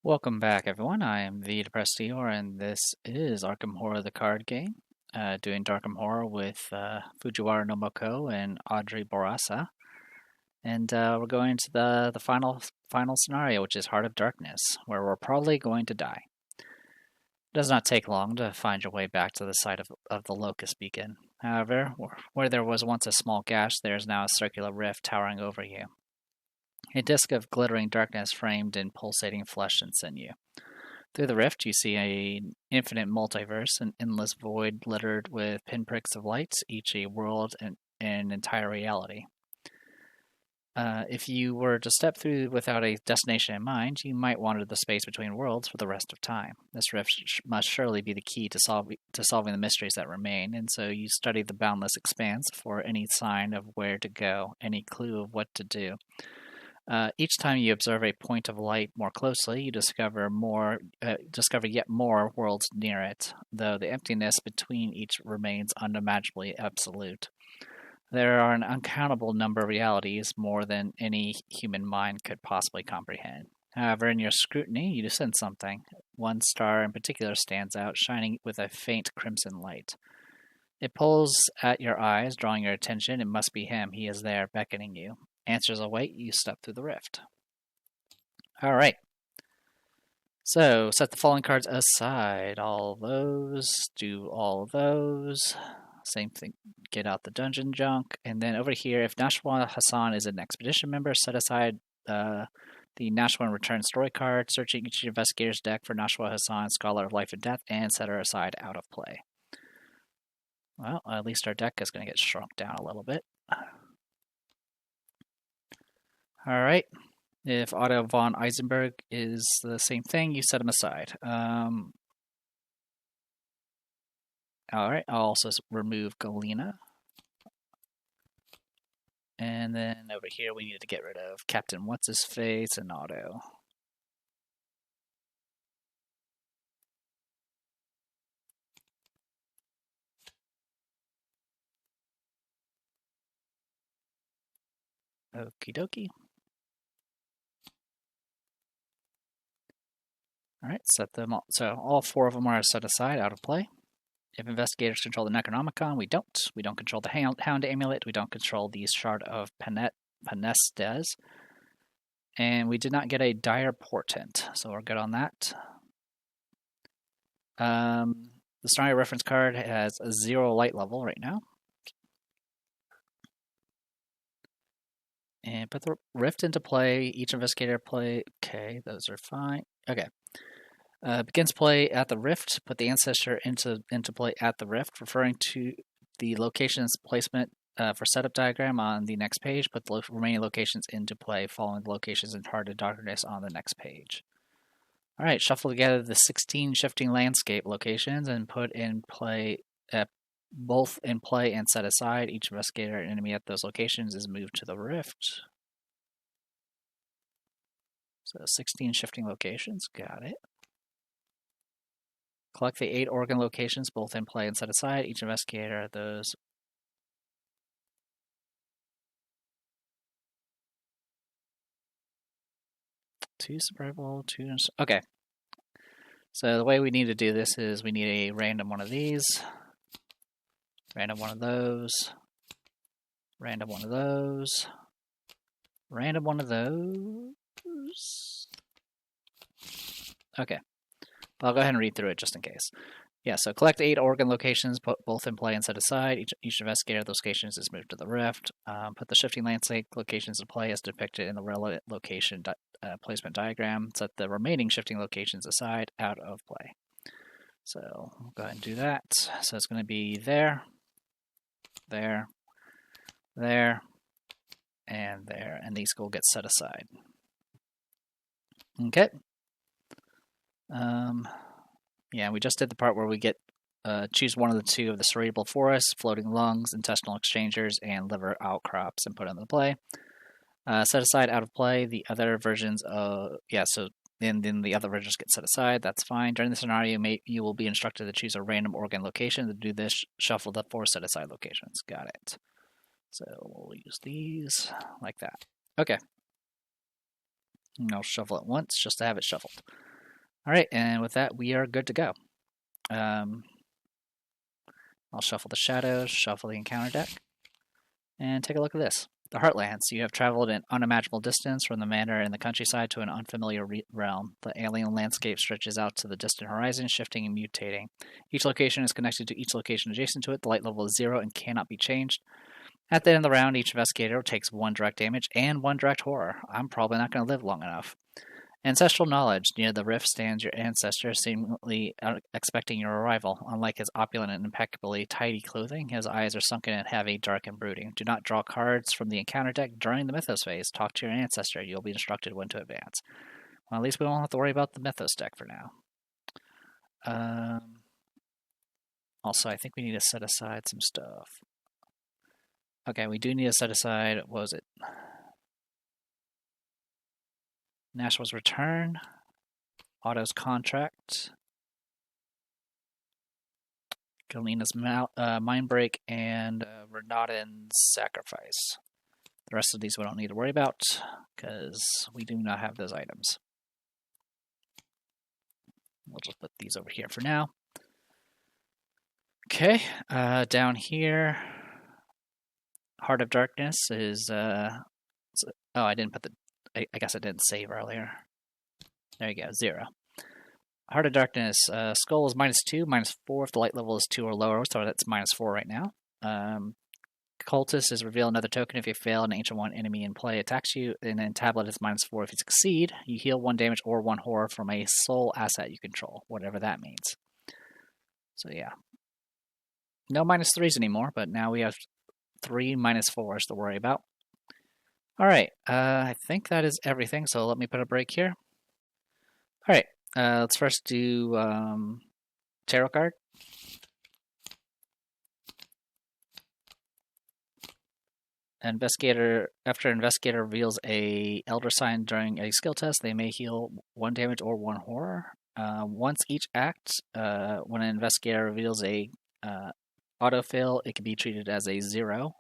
Welcome back, everyone. I am the Depressed Eeyore, and this is Arkham Horror, the card game. Doing Darkham Horror with Fujiwara Nomoko and Audrey Bourassa, and we're going to the final scenario, which is Heart of Darkness, where we're probably going to die. It does not take long to find your way back to the site of the Locust Beacon. However, where there was once a small gash, there is now a circular rift towering over you. A disk of glittering darkness framed in pulsating flesh and sinew. Through the rift, you see an infinite multiverse, an endless void littered with pinpricks of light, each a world and an entire reality. If you were to step through without a destination in mind, you might wander the space between worlds for the rest of time. This rift must surely be the key to solving the mysteries that remain, and so you study the boundless expanse for any sign of where to go, any clue of what to do. Each time you observe a point of light more closely, you discover yet more worlds near it, though the emptiness between each remains unimaginably absolute. There are an uncountable number of realities, more than any human mind could possibly comprehend. However, in your scrutiny, you sense something. One star in particular stands out, shining with a faint crimson light. It pulls at your eyes, drawing your attention. It must be him. He is there, beckoning you. Answers await, you step through the rift. Alright. So, set the following cards aside. All those, do all those. Same thing, get out the dungeon junk. And then over here, if Nashwa Hassan is an expedition member, set aside the Nashwa Return story card, searching each investigator's deck for Nashwa Hassan, Scholar of Life and Death, and set her aside out of play. Well, at least our deck is going to get shrunk down a little bit. Alright, if Otto von Eisenberg is the same thing, you set him aside. Alright, I'll also remove Galena. And then over here we need to get rid of Captain What's-His-Face and Otto. Okie dokie. Alright, set them all. So all four of them are set aside, out of play. If investigators control the Necronomicon, we don't. We don't control the Hound Amulet. We don't control the Shard of Penestes. And we did not get a Dire Portent, so we're good on that. The scenario reference card has a 0 light level right now. And put the rift into play. Each investigator play. Okay, those are fine. Okay. Begins play at the rift. Put the ancestor into play at the rift, referring to the location's placement for setup diagram on the next page. Put the remaining locations into play, following the locations in Heart of Darkness on the next page. All right, shuffle together the 16 shifting landscape locations and put in play both in play and set aside. Each investigator and enemy at those locations is moved to the rift. So 16 shifting locations, got it. Collect the 8 organ locations, both in play and set aside. Each investigator at those. Two survival, two. Okay. So the way we need to do this is we need a random one of these, random one of those, random one of those, random one of those. Okay. I'll go ahead and read through it just in case. Yeah, so collect 8 organ locations, put both in play and set aside. Each investigator of those locations is moved to the rift. Put the shifting landscape locations in play as depicted in the relevant location placement diagram. Set the remaining shifting locations aside, out of play. So we'll go ahead and do that. So it's going to be there, there, there, and there. And these will get set aside. Okay. Yeah, we just did the part where we get choose one of the 2 of the cerebral forest, floating lungs, intestinal exchangers, and liver outcrops, and put into play. Set aside out of play. The other versions of so then the other versions get set aside. That's fine. During the scenario, you will be instructed to choose a random organ location. To do this, shuffle the 4 set aside locations. Got it. So we'll use these like that. Okay. And I'll shuffle it once just to have it shuffled. All right, and with that, we are good to go. I'll shuffle the shadows, shuffle the encounter deck, and take a look at this. The Heartlands. You have traveled an unimaginable distance from the manor in the countryside to an unfamiliar realm. The alien landscape stretches out to the distant horizon, shifting and mutating. Each location is connected to each location adjacent to it. The light level is 0 and cannot be changed. At the end of the round, each investigator takes 1 direct damage and 1 direct horror. I'm probably not going to live long enough. Ancestral knowledge. Near the rift stands your ancestor, seemingly expecting your arrival. Unlike his opulent and impeccably tidy clothing, his eyes are sunken and heavy, dark and brooding. Do not draw cards from the encounter deck during the Mythos phase. Talk to your ancestor. You'll be instructed when to advance. Well, at least we won't have to worry about the Mythos deck for now. Also, I think we need to set aside some stuff. Okay, we do need to set aside, what was it? Nashwa's Return, Otto's Contract, Galina's Mindbreak, and Renata's Sacrifice. The rest of these we don't need to worry about, because we do not have those items. We'll just put these over here for now. Okay, down here, Heart of Darkness is... oh, I didn't put the... I guess I didn't save earlier. There you go, 0. Heart of Darkness, Skull is -2, -4 if the light level is 2 or lower, so that's -4 right now. Cultist is reveal another token if you fail an Ancient One enemy in play attacks you, and then Tablet is -4 if you succeed. You heal 1 damage or 1 horror from a soul asset you control, whatever that means. So yeah. No -3s anymore, but now we have 3 -4s to worry about. Alright, I think that is everything, so let me put a break here. Alright, let's first do tarot card. Investigator. After investigator reveals a elder sign during a skill test, they may heal 1 damage or 1 horror. Once each act, when an investigator reveals a autofill, it can be treated as a 0.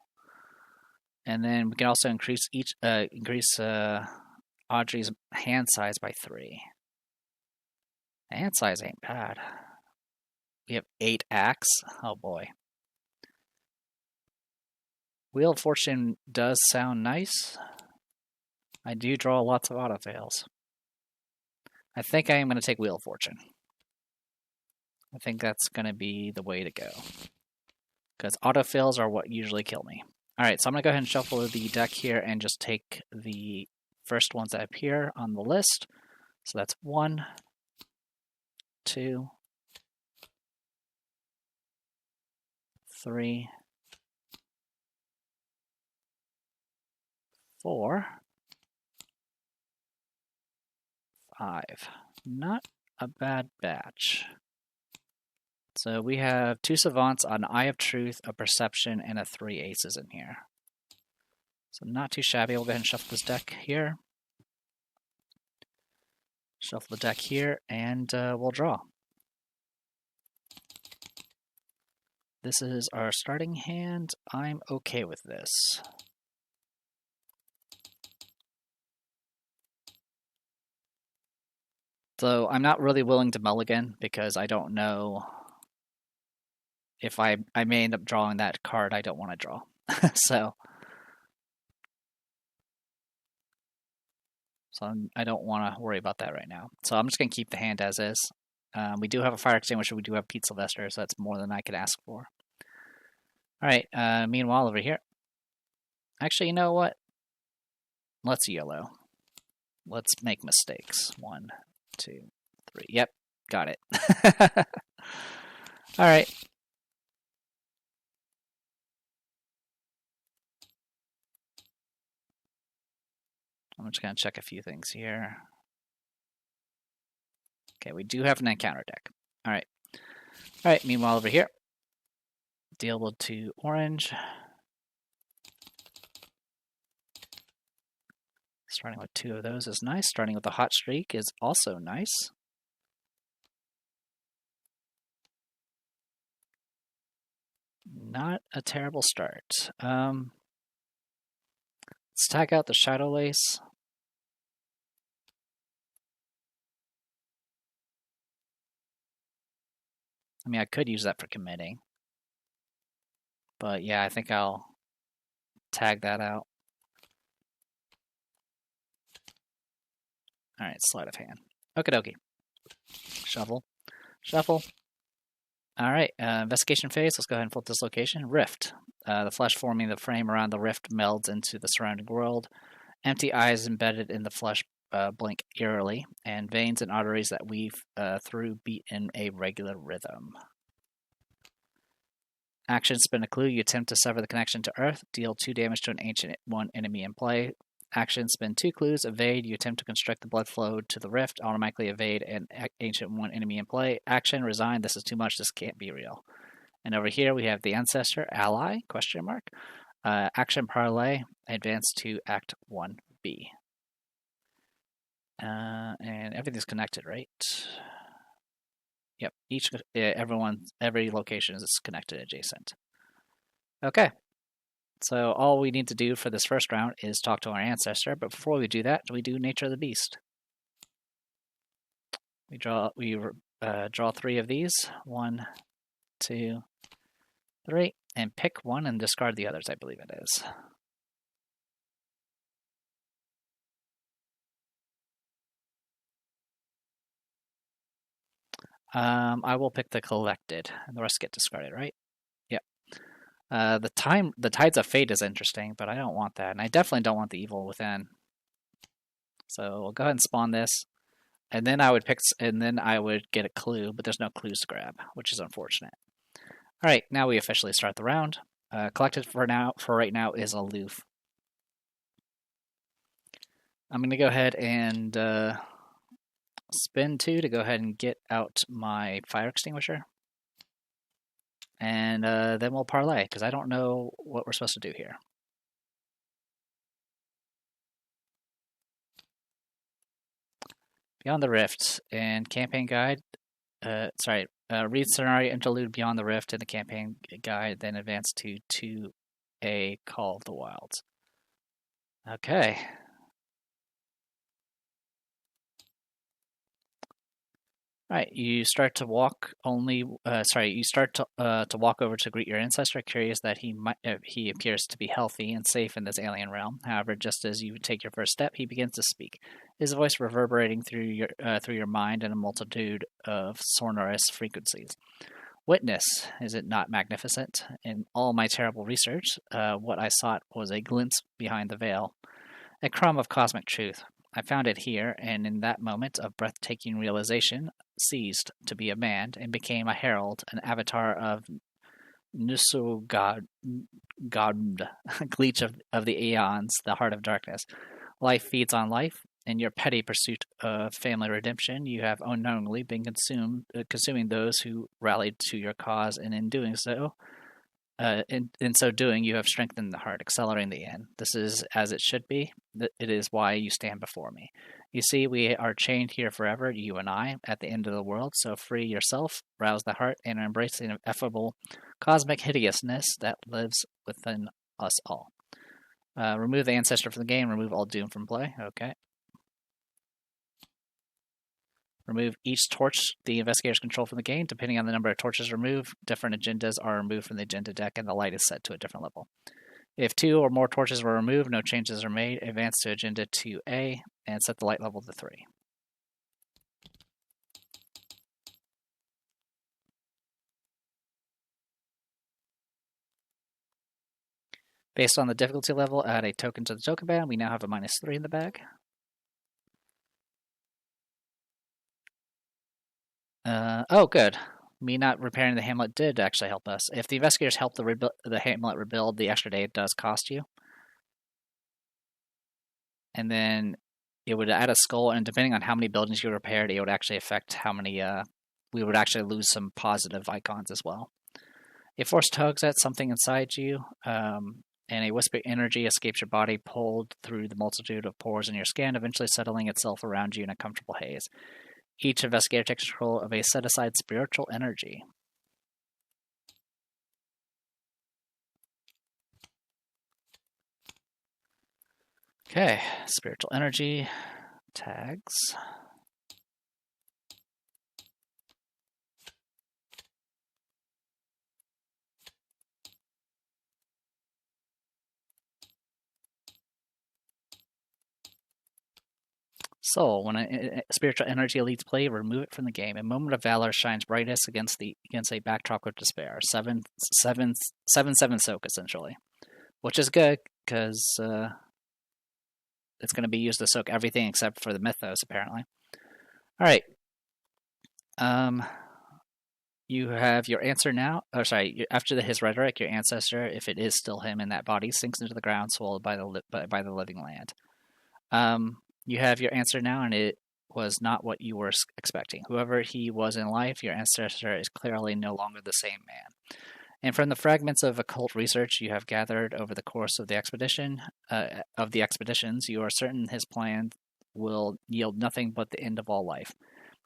And then we can also increase Audrey's hand size by 3. Hand size ain't bad. We have 8 acts. Oh boy. Wheel of Fortune does sound nice. I do draw lots of autofails. I think I am going to take Wheel of Fortune. I think that's going to be the way to go. Because autofails are what usually kill me. Alright, so I'm going to go ahead and shuffle the deck here and just take the first ones that appear on the list. So that's 1, 2, 3, 4, 5. Not a bad batch. So we have 2 Savants, an Eye of Truth, a Perception, and a 3 Aces in here. So not too shabby. We'll go ahead and shuffle this deck here. Shuffle the deck here, and we'll draw. This is our starting hand. I'm okay with this. So I'm not really willing to mulligan because I don't know if I may end up drawing that card I don't want to draw. So I don't want to worry about that right now. So I'm just going to keep the hand as is. We do have a fire extinguisher. We do have Pete Sylvester, so that's more than I could ask for. All right, meanwhile over here. Actually, you know what? Let's yellow. Let's make mistakes. 1, 2, 3. Yep, got it. All right. I'm just going to check a few things here. Okay, we do have an encounter deck. All right. All right, meanwhile over here. Deal to orange. Starting with 2 of those is nice. Starting with a hot streak is also nice. Not a terrible start. Let's tag out the Shadow Lace. I mean, I could use that for committing. But yeah, I think I'll tag that out. All right, sleight of hand. Okie dokie. Shuffle. Shuffle. All right, investigation phase. Let's go ahead and flip this location. Rift. The flesh forming the frame around the rift melds into the surrounding world. Empty eyes embedded in the flesh blink eerily, and veins and arteries that weave through beat in a regular rhythm. Action, spin a clue. You attempt to sever the connection to Earth. Deal 2 damage to an Ancient 1 enemy in play. Action, spin 2 clues. Evade. You attempt to constrict the blood flow to the rift. Automatically evade an Ancient 1 enemy in play. Action, resign. This is too much. This can't be real. And over here we have the Ancestor, Ally, question mark. Action, parlay. Advance to Act 1B. And everything's connected, right? Yep. Every location is connected adjacent. Okay. So all we need to do for this first round is talk to our ancestor. But before we do that, we do Nature of the Beast. We draw 3 of these. 1, 2, 3, and pick one and discard the others. I believe it is. I will pick the collected, and the rest get discarded, right? Yep. The Tides of Fate is interesting, but I don't want that, and I definitely don't want the Evil Within. So we'll go ahead and spawn this, and then I would get a clue, but there's no clues to grab, which is unfortunate. All right, now we officially start the round. Collected for right now is Aloof. I'm going to go ahead and spin 2 to go ahead and get out my fire extinguisher. And then we'll parlay, because I don't know what we're supposed to do here. Beyond the Rift and Campaign Guide. Read Scenario Interlude Beyond the Rift in the Campaign Guide, then advance to 2A Call of the Wilds. Okay. All right, you start to walk You start to walk over to greet your ancestor, curious that he appears to be healthy and safe in this alien realm. However, just as you take your first step, he begins to speak, his voice reverberating through your mind in a multitude of sonorous frequencies. Witness, is it not magnificent? In all my terrible research, what I sought was a glimpse behind the veil, a crumb of cosmic truth. I found it here, and in that moment of breathtaking realization, ceased to be a man and became a herald, an avatar of Nusugad, Gleech of the Aeons, the Heart of Darkness. Life feeds on life. In your petty pursuit of family redemption, you have unknowingly been consuming those who rallied to your cause, and in doing so, in so doing, you have strengthened the heart, accelerating the end. This is as it should be. It is why you stand before me. You see, we are chained here forever, you and I, at the end of the world, so free yourself, rouse the heart, and embrace the ineffable cosmic hideousness that lives within us all. Remove the ancestor from the game, remove all doom from play. Okay. Remove each torch the investigators control from the game. Depending on the number of torches removed, different agendas are removed from the agenda deck, and the light is set to a different level. If 2 or more torches were removed, no changes are made. Advance to agenda 2A and set the light level to 3. Based on the difficulty level, add a token to the token bag. We now have a -3 in the bag. Oh, good. Me not repairing the Hamlet did actually help us. If the investigators help the Hamlet rebuild, the extra day it does cost you. And then it would add a skull, and depending on how many buildings you repaired, it would actually affect how many, we would actually lose some positive icons as well. A force tugs at something inside you, and a whispering energy escapes your body, pulled through the multitude of pores in your skin, eventually settling itself around you in a comfortable haze. Each investigator takes control of a set-aside spiritual energy. Okay, spiritual energy, tags. Soul. When a spiritual energy leads play, remove it from the game. A moment of valor shines brightest against a backdrop of despair. 7/7 soak essentially, which is good because it's going to be used to soak everything except for the mythos apparently. All right. You have your answer now. Oh, sorry. After his rhetoric, your ancestor, if it is still him in that body, sinks into the ground, swallowed by the living land. You have your answer now, and it was not what you were expecting. Whoever he was in life, your ancestor is clearly no longer the same man. And from the fragments of occult research you have gathered over the course of the expeditions, you are certain his plan will yield nothing but the end of all life.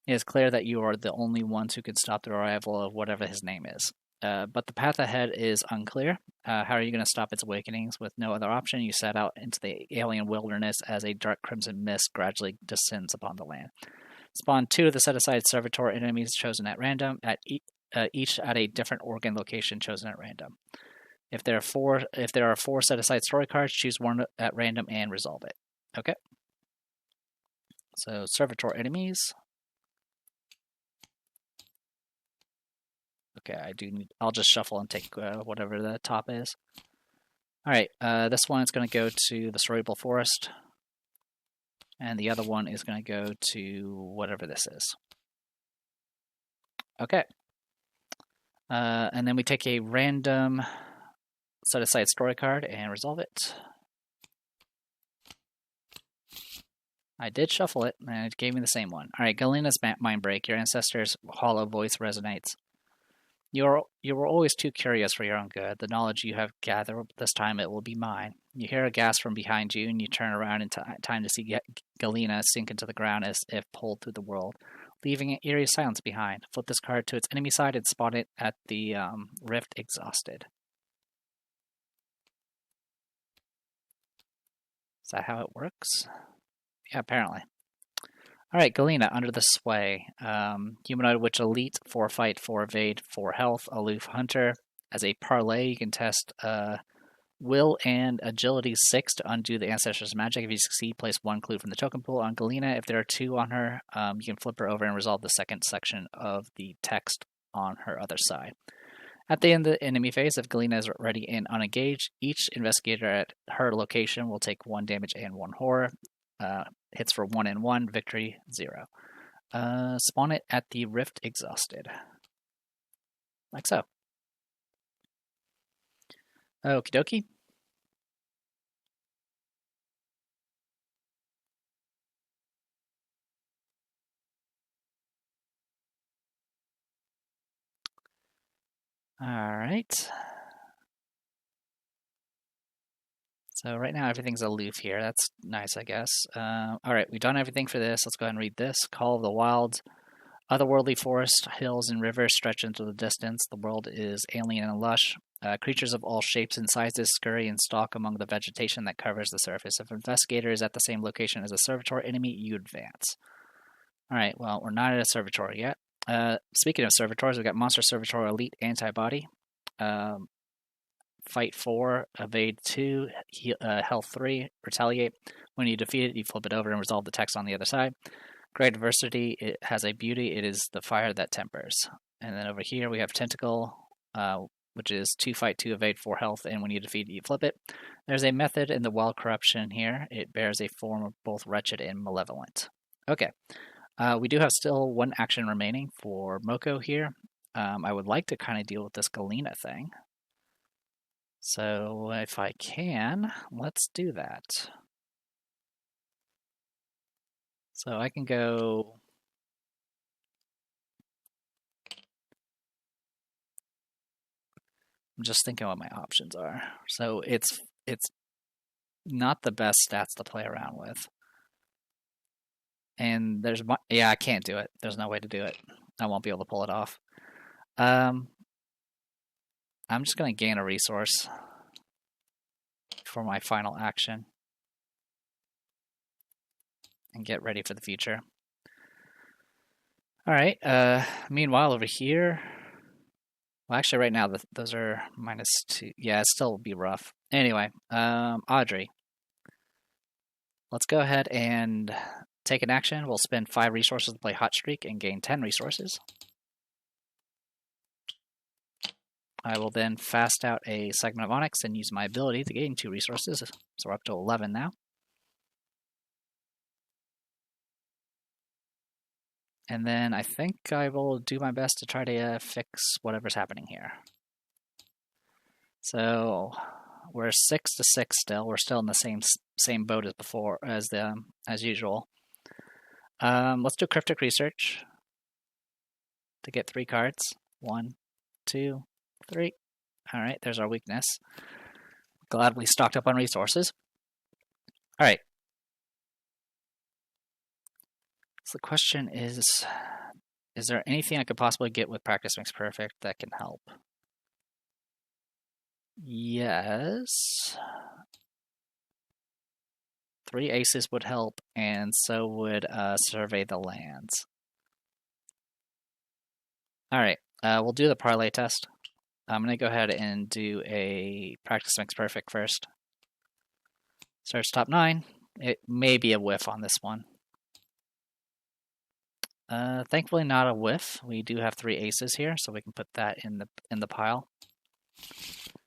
It is clear that you are the only ones who can stop the arrival of whatever his name is. But the path ahead is unclear. How are you going to stop its awakenings? With no other option, you set out into the alien wilderness as a dark crimson mist gradually descends upon the land. Spawn 2 of the set-aside servitor enemies chosen at random, each at a different organ location chosen at random. If there are four set-aside story cards, choose one at random and resolve it. Okay. So servitor enemies. Okay, I'll just shuffle and take whatever the top is. All right, this one is going to go to the Cerebral Forest, and the other one is going to go to whatever this is. Okay. And then we take a random set-aside story card and resolve it. I did shuffle it, and it gave me the same one. All right, Galina's Mind Break. Your ancestor's hollow voice resonates. You were always too curious for your own good. The knowledge you have gathered, this time it will be mine. You hear a gasp from behind you, and you turn around in time to see Galina sink into the ground as if pulled through the world, leaving an eerie silence behind. Flip this card to its enemy side and spot it at the rift exhausted. Is that how it works? Yeah, apparently. All right, Galina, Under the Sway. Humanoid Witch Elite, 4 fight, 4 evade, 4 health, aloof hunter. As a parlay, you can test will and agility 6 to undo the ancestor's magic. If you succeed, place 1 clue from the token pool on Galina. If there are 2 on her, you can flip her over and resolve the second section of the text on her other side. At the end of the enemy phase, if Galina is ready and unengaged, each investigator at her location will take 1 damage and 1 horror. Hits for 1 and 1, victory 0. Spawn it at the rift exhausted. Like so. Okie dokie. Alright. So right now everything's aloof here. That's nice, I guess. Alright, we've done everything for this. Let's go ahead and read this. Call of the Wilds. Otherworldly forest, hills, and rivers stretch into the distance. The world is alien and lush. Creatures of all shapes and sizes scurry and stalk among the vegetation that covers the surface. If an investigator is at the same location as a servitor enemy, you advance. Alright, well, we're not at a servitor yet. Speaking of servitors, we've got Monster Servitor Elite Antibody. Fight 4, evade 2, health 3, retaliate. When you defeat it, you flip it over and resolve the text on the other side. Great Adversity, it has a beauty. It is the fire that tempers. And then over here we have Tentacle, which is 2 fight, 2 evade, 4 health, and when you defeat it, you flip it. There's a method in the Wild Corruption here. It bears a form of both wretched and malevolent. Okay. We do have still 1 action remaining for Moko here. I would like to kind of deal with this Galina thing. So if I can, let's do that. So I can go... I'm just thinking what my options are. So it's not the best stats to play around with. And there's... Yeah, I can't do it. There's no way to do it. I won't be able to pull it off. I'm just going to gain a resource for my final action and get ready for the future. Alright, meanwhile over here... Well, actually right now those are -2. Yeah, it still will be rough. Anyway, Audrey. Let's go ahead and take an action. We'll spend 5 resources to play Hot Streak and gain 10 resources. I will then fast out a Segment of Onyx and use my ability to gain 2 resources. So we're up to 11 now. And then I think I will do my best to try to fix whatever's happening here. So we're 6 to 6 still. We're still in the same boat as before, as usual. Let's do Cryptic Research to get 3 cards. 1, 2, 3. All right, there's our weakness. Glad we stocked up on resources. All right. So the question is there anything I could possibly get with Practice Makes Perfect that can help? Yes. 3 aces would help, and so would Survey the Lands. All right, we'll do the parlay test. I'm going to go ahead and do a Practice Makes Perfect first. Starts top 9. It may be a whiff on this one. Thankfully not a whiff. We do have 3 aces here, so we can put that in the pile.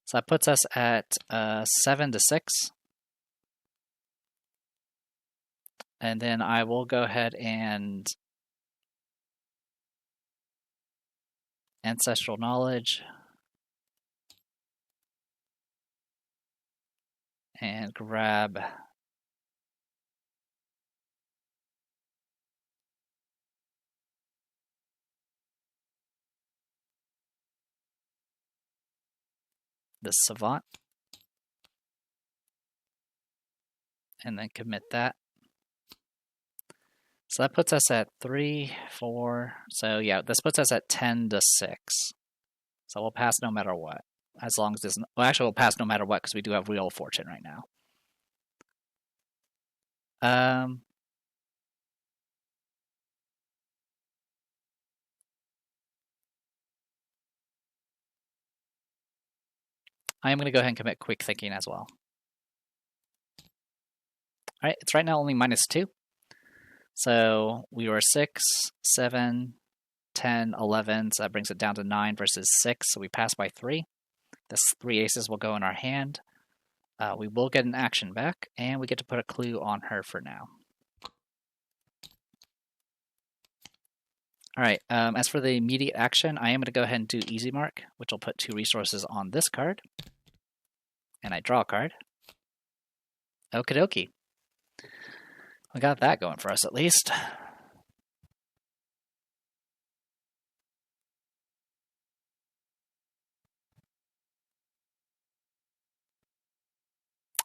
So that puts us at 7 to 6. And then I will go ahead and Ancestral Knowledge and grab the Savant, and then commit that. So that puts us at 3, 4. So yeah, this puts us at 10 to 6. So we'll pass no matter what, as long as this. Well, actually, we'll pass no matter what because we do have Wheel of Fortune right now. I am going to go ahead and commit Quick Thinking as well. All right, it's right now only -2. So we were 6, 7, 10, 11. So that brings it down to 9 versus 6. So we pass by 3. This 3 aces will go in our hand. We will get an action back, and we get to put a clue on her for now. All right, as for the immediate action, I am going to go ahead and do Easy Mark, which will put 2 resources on this card. And I draw a card. Okie dokie. We got that going for us at least.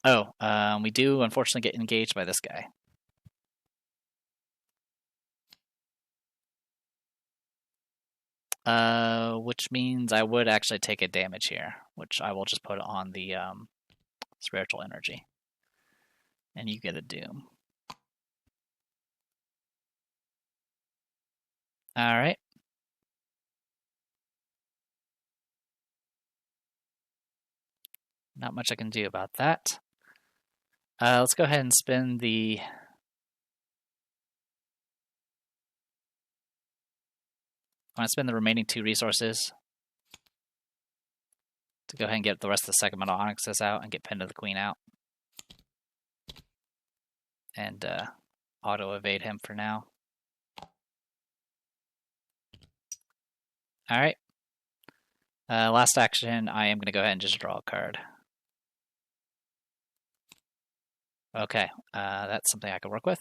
Oh, we do unfortunately get engaged by this guy. Which means I would actually take a damage here, which I will just put on the Spiritual Energy. And you get a Doom. All right. Not much I can do about that. Let's go ahead and spin the... I'm going to spend the remaining 2 resources to go ahead and get the rest of the Segment of Onyxes out and get Pen to the Queen out. And auto-evade him for now. Alright. Last action, I am going to go ahead and just draw a card. Okay, that's something I can work with.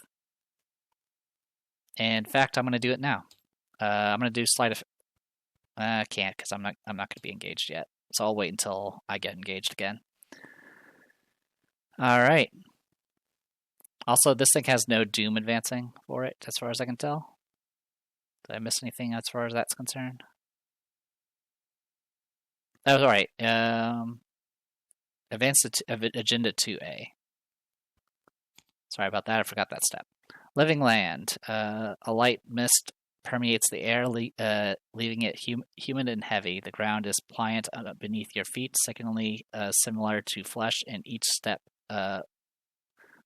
In fact, I'm going to do it now. I'm going to do Sleight of... I can't because I'm not going to be engaged yet. So I'll wait until I get engaged again. All right. Also, this thing has no Doom advancing for it, as far as I can tell. Did I miss anything as far as that's concerned? That was all right. Advance Agenda 2A. Sorry about that. I forgot that step. Living Land. A light mist permeates the air, leaving it humid and heavy. The ground is pliant beneath your feet, secondly similar to flesh, and each step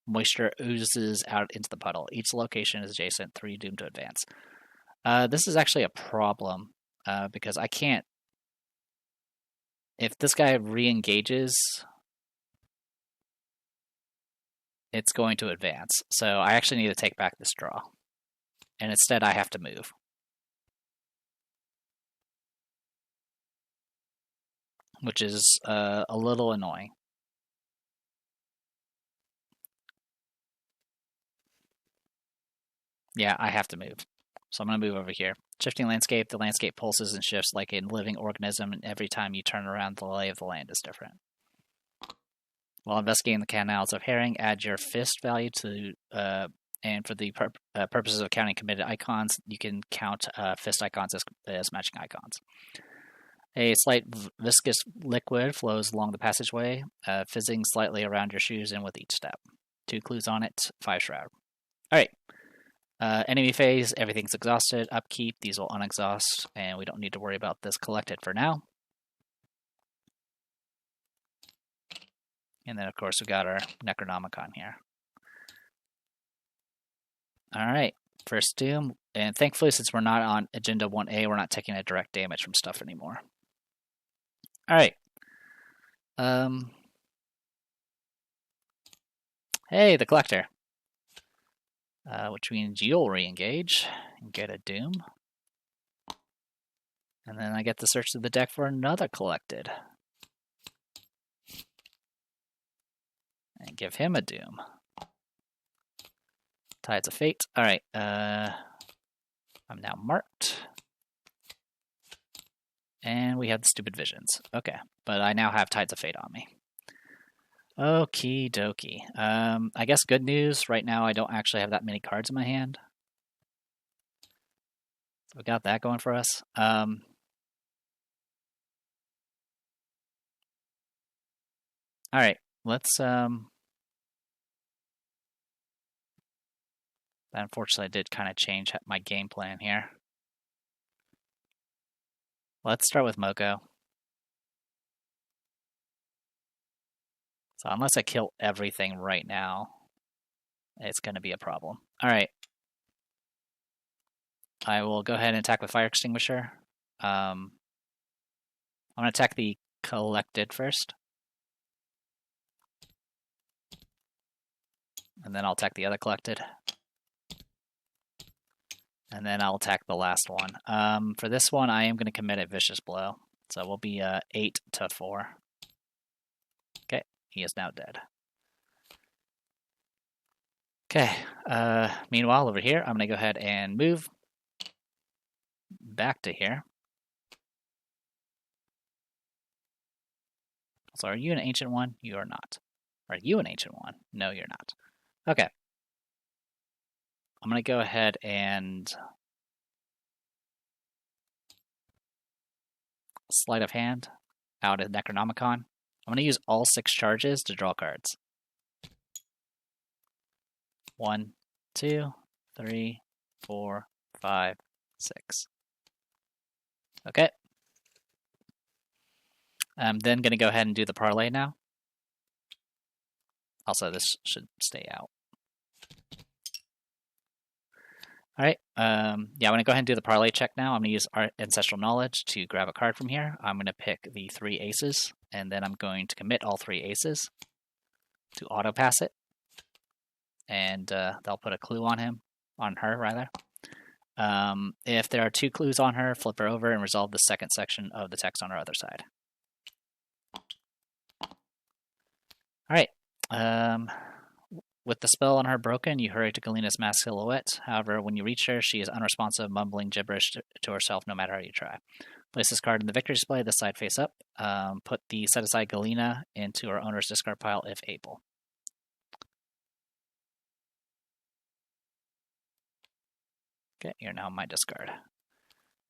moisture oozes out into the puddle. Each location is adjacent, 3 doomed to advance. This is actually a problem because I can't. If this guy re-engages, it's going to advance. So I actually need to take back this draw. And instead I have to move. Which is a little annoying. Yeah, I have to move. So I'm going to move over here. Shifting landscape, the landscape pulses and shifts like a living organism, and every time you turn around, the lay of the land is different. While investigating the canals of herring, add your fist value to, and for the purposes of counting committed icons, you can count fist icons as matching icons. A slight viscous liquid flows along the passageway, fizzing slightly around your shoes and with each step. 2 clues on it, 5 shroud. Alright. Enemy phase, everything's exhausted. Upkeep, these will unexhaust, and we don't need to worry about this collected for now. And then, of course, we got our Necronomicon here. Alright, first Doom. And thankfully, since we're not on Agenda 1A, we're not taking a direct damage from stuff anymore. Alright. Hey, the Collector. Which means you'll re-engage and get a Doom. And then I get to search through the deck for another Collected. And give him a Doom. Tides of Fate. Alright, I'm now marked. And we have the Stupid Visions. Okay, but I now have Tides of Fate on me. Okie dokie. I guess good news, right now I don't actually have that many cards in my hand. So we got that going for us. Alright, let's... That unfortunately did kind of change my game plan here. Let's start with Moko. So unless I kill everything right now, it's going to be a problem. Alright. I will go ahead and attack with Fire Extinguisher. I'm going to attack the Collected first. And then I'll attack the other Collected. And then I'll attack the last one. For this one, I am going to commit a Vicious Blow. So we'll be 8 to 4. Okay, he is now dead. Okay, meanwhile, over here, I'm going to go ahead and move back to here. So are you an Ancient One? You are not. Are you an Ancient One? No, you're not. Okay. I'm going to go ahead and sleight of hand out of Necronomicon. I'm going to use all 6 charges to draw cards. 1, 2, 3, 4, 5, 6. Okay. I'm then going to go ahead and do the parlay now. Also, this should stay out. Alright, yeah, I'm going to go ahead and do the parlay check now. I'm going to use our Ancestral Knowledge to grab a card from here. I'm going to pick the 3 aces, and then I'm going to commit all 3 aces to auto-pass it. And they'll put a clue on him, on her, rather. If there are 2 clues on her, flip her over and resolve the second section of the text on her other side. Alright, with the spell on her broken, you hurry to Galina's masked silhouette. However, when you reach her, she is unresponsive, mumbling gibberish to herself no matter how you try. Place this card in the victory display, this side face up. Put the set-aside Galina into her owner's discard pile if able. Okay, you're now in my discard.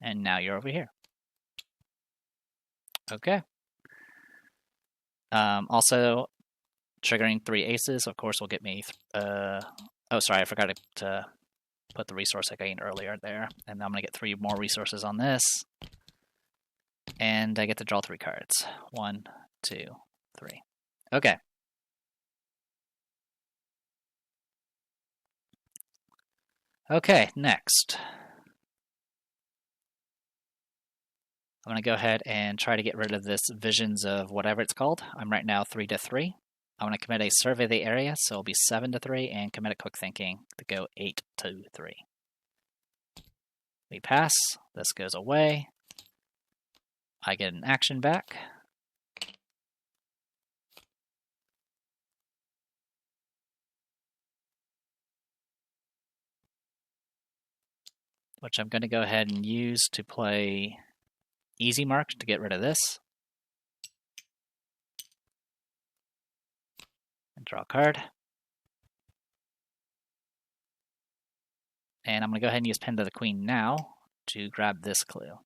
And now you're over here. Okay. Also, triggering 3 aces, of course, will get me... oh, sorry, I forgot to put the resource I gained earlier there. And I'm going to get 3 more resources on this. And I get to draw 3 cards. 1, 2, 3. Okay. Okay, next. I'm going to go ahead and try to get rid of this Visions of whatever it's called. I'm right now 3 to 3. I want to commit a Survey the Area, so it'll be 7 to 3, and commit a Quick Thinking to go 8 to 3. We pass. This goes away. I get an action back. Which I'm going to go ahead and use to play Easy Mark to get rid of this. And draw a card. And I'm going to go ahead and use Pen to the Queen now to grab this clue.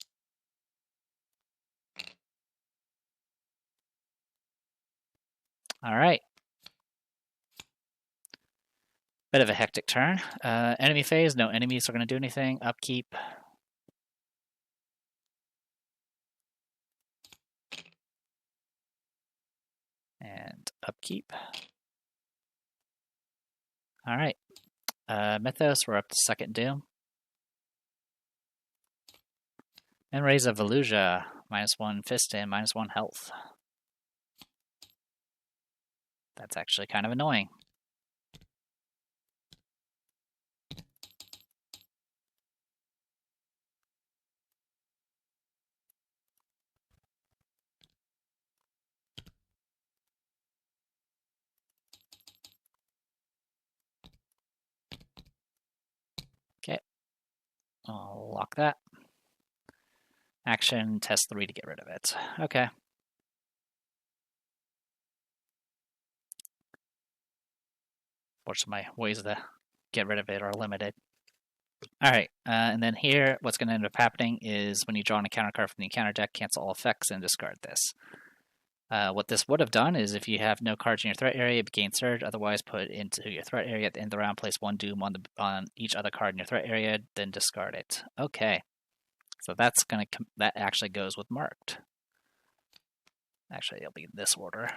All right. Bit of a hectic turn. Enemy phase, no enemies are going to do anything. Upkeep. And upkeep. All right. Mythos, we're up to second Doom. Memories of Volusia, -1 fist and -1 health. That's actually kind of annoying. Okay. I'll lock that. Action, test 3 to get rid of it. Okay. Fortunately, my ways to get rid of it are limited. Alright, and then here, what's going to end up happening is when you draw an encounter card from the encounter deck, cancel all effects and discard this. What this would have done is if you have no cards in your threat area, gain Surge. Otherwise, put into your threat area at the end of the round, place 1 Doom on each other card in your threat area, then discard it. Okay, so that actually goes with marked. Actually, it'll be in this order,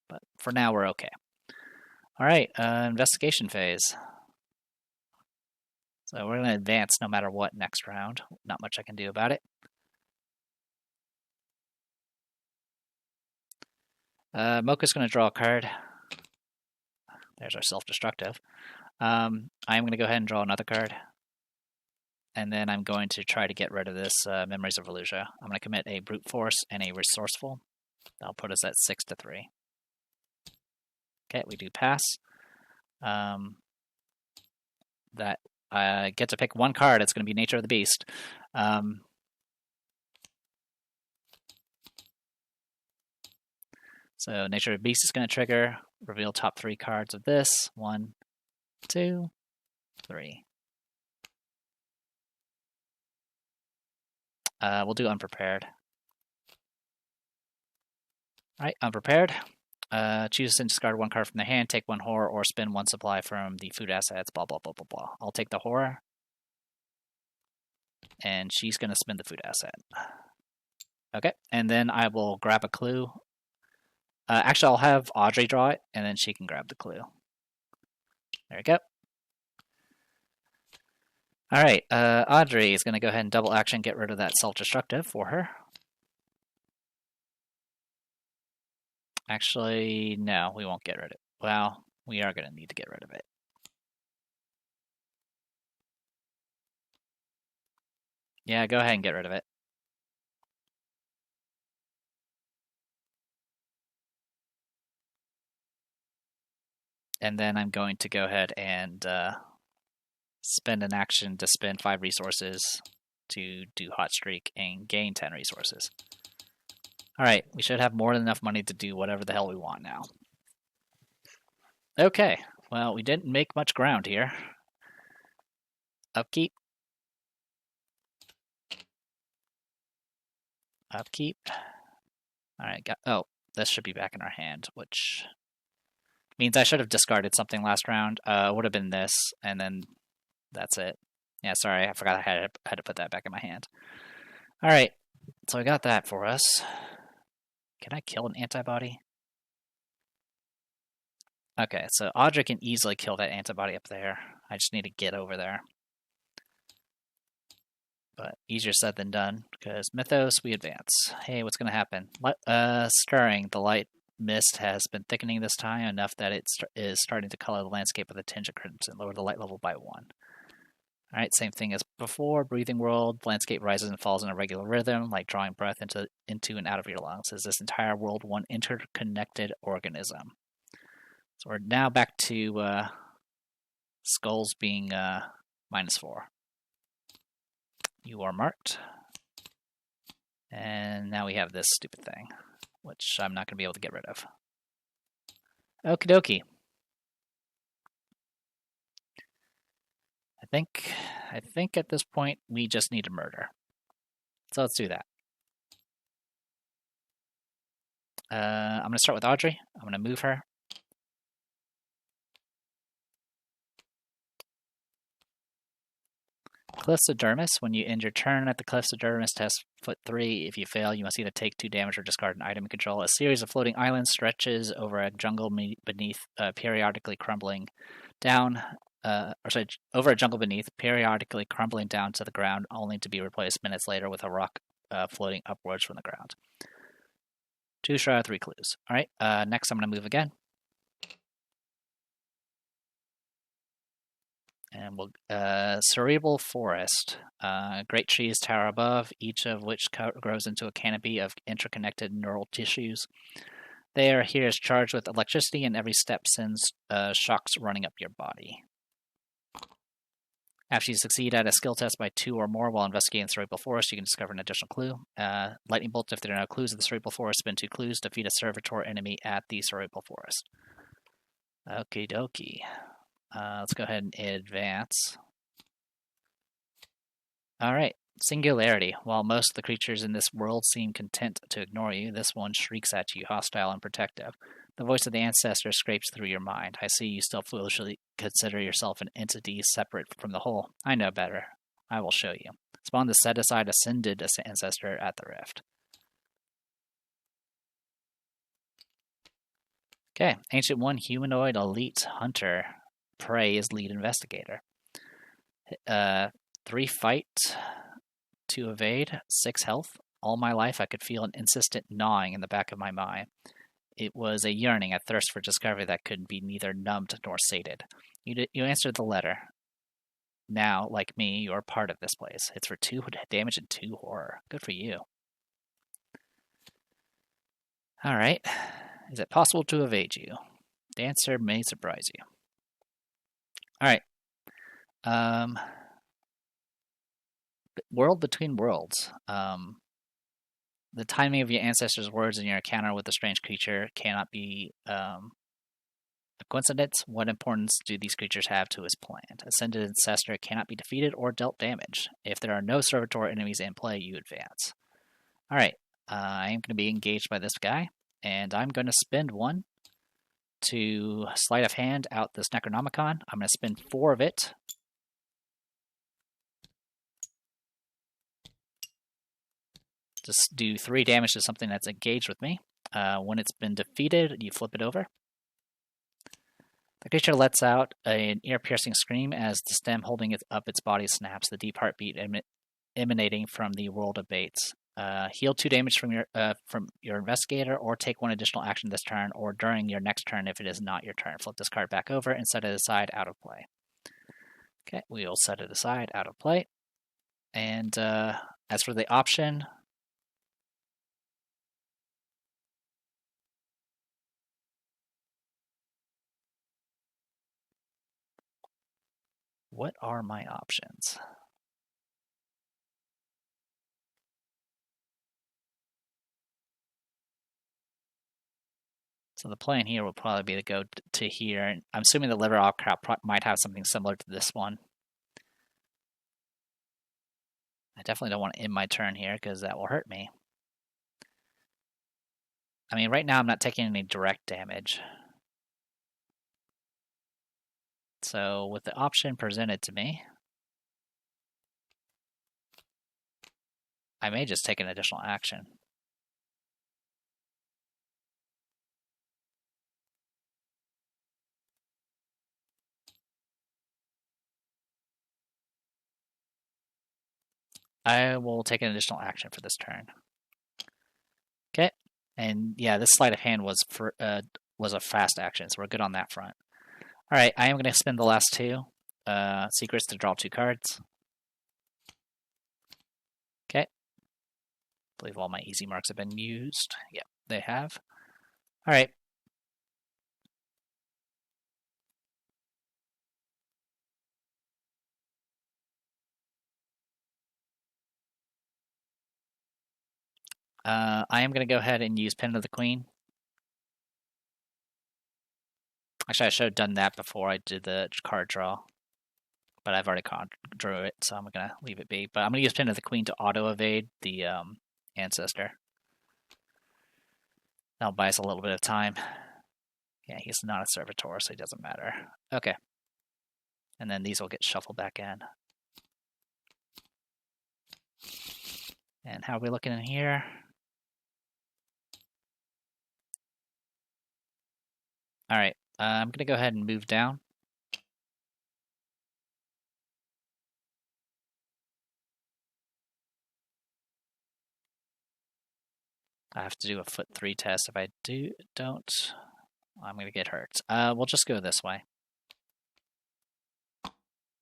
but for now we're okay. All right, investigation phase. So we're going to advance no matter what next round. Not much I can do about it. Mocha's going to draw a card. There's our self-destructive. I'm going to go ahead and draw another card. And then I'm going to try to get rid of this Memories of Volusia. I'm going to commit a Brute Force and a Resourceful. That'll put us at 6 to 3. Okay, we do pass. That I get to pick one card. It's going to be Nature of the Beast. So Nature of the Beast is going to trigger. Reveal top 3 cards of this. 1, 2, 3. We'll do Unprepared. All right, Unprepared. Choose and discard 1 card from the hand, take 1 horror, or spend 1 supply from the food assets, blah, blah, blah, blah, blah. I'll take the horror. And she's going to spend the food asset. Okay, and then I will grab a clue. Actually, I'll have Audrey draw it, and then she can grab the clue. There we go. All right, Audrey is going to go ahead and double action, get rid of that self-destructive for her. Actually, no, we won't get rid of it. Well, we are going to need to get rid of it. Yeah, go ahead and get rid of it. And then I'm going to go ahead and spend an action to spend 5 resources to do Hot Streak and gain 10 resources. Alright, we should have more than enough money to do whatever the hell we want now. Okay, well, we didn't make much ground here. Upkeep. Upkeep. Alright, oh, this should be back in our hand, which means I should have discarded something last round. It would have been this, and then that's it. Yeah, sorry, I forgot I had to put that back in my hand. Alright, so I got that for us. Can I kill an antibody? Okay, so Audrey can easily kill that antibody up there. I just need to get over there. But easier said than done, because Mythos, we advance. Hey, what's going to happen? Stirring. The light mist has been thickening this time enough that it is starting to color the landscape with a tinge of crimson. Lower the light level by 1. Alright, same thing as before. Breathing world. Landscape rises and falls in a regular rhythm, like drawing breath into and out of your lungs. Is this entire world one interconnected organism? So we're now back to skulls being -4. You are marked. And now we have this stupid thing, which I'm not going to be able to get rid of. Okie dokie. I think at this point we just need a murder. So let's do that. I'm going to start with Audrey. I'm going to move her. Clystodermis. When you end your turn at the Clystodermis test foot 3, if you fail, you must either take 2 damage or discard an item you control. A series of floating islands stretches over a jungle beneath, periodically crumbling down. Over a jungle beneath, periodically crumbling down to the ground, only to be replaced minutes later with a rock floating upwards from the ground. 2 Shroud, 3 clues. All right, next I'm going to move again. And we'll cerebral forest. Great trees tower above, each of which grows into a canopy of interconnected neural tissues. They are here is charged with electricity, and every step sends shocks running up your body. After you succeed at a skill test by 2 or more while investigating the cerebral forest, you can discover an additional clue. Lightning bolt. If there are no clues in the cerebral forest, spend 2 clues. Defeat a servitor enemy at the cerebral forest. Okie dokie. Let's go ahead and advance. Alright, singularity. While most of the creatures in this world seem content to ignore you, this one shrieks at you, hostile and protective. The voice of the ancestor scrapes through your mind. I see you still foolishly consider yourself an entity separate from the whole. I know better. I will show you. Spawn the set-aside ascended ancestor at the rift. Okay, Ancient One, humanoid, elite, hunter. Prey is lead investigator. 3 fight, 2 evade, 6 health. All my life I could feel an insistent gnawing in the back of my mind. It was a yearning, a thirst for discovery that could be neither numbed nor sated. You answered the letter. Now, like me, you are part of this place. It's for 2 damage and 2 horror. Good for you. Alright. Is it possible to evade you? The answer may surprise you. Alright. World between worlds. The timing of your ancestors' words in your encounter with a strange creature cannot be a coincidence. What importance do these creatures have to his plan? Ascended ancestor cannot be defeated or dealt damage. If there are no servitor enemies in play, you advance. Alright. I am going to be engaged by this guy, and I'm going to spend 1 to sleight of hand out this Necronomicon. I'm going to spend 4 of it. Just do 3 damage to something that's engaged with me. When it's been defeated, you flip it over. The creature lets out an ear-piercing scream as the stem holding it up its body snaps, the deep heartbeat emanating from the world abates. Heal 2 damage from your investigator, or take 1 additional action this turn, or during your next turn if it is not your turn. Flip this card back over and set it aside out of play. Okay, we'll set it aside out of play. And as for the option, what are my options? So the plan here will probably be to go to here. And I'm assuming the liver crop might have something similar to this one. I definitely don't want to end my turn here because that will hurt me. I mean, right now I'm not taking any direct damage. So with the option presented to me, I may just take an additional action. I will take an additional action for this turn. Okay. And yeah, this sleight of hand was a fast action, so we're good on that front. All right, I am going to spend the last two secrets to draw 2 cards. Okay. I believe all my easy marks have been used. Yep, they have. All right. I am going to go ahead and use Pen of the Queen. Actually, I should have done that before I did the card draw. But I've already drew it, so I'm going to leave it be. But I'm going to use Pen of the Queen to auto-evade the Ancestor. That'll buy us a little bit of time. Yeah, he's not a Servitor, so it doesn't matter. Okay. And then these will get shuffled back in. And how are we looking in here? All right, I'm going to go ahead and move down. I have to do a foot 3 test. If I don't, I'm going to get hurt. We'll just go this way.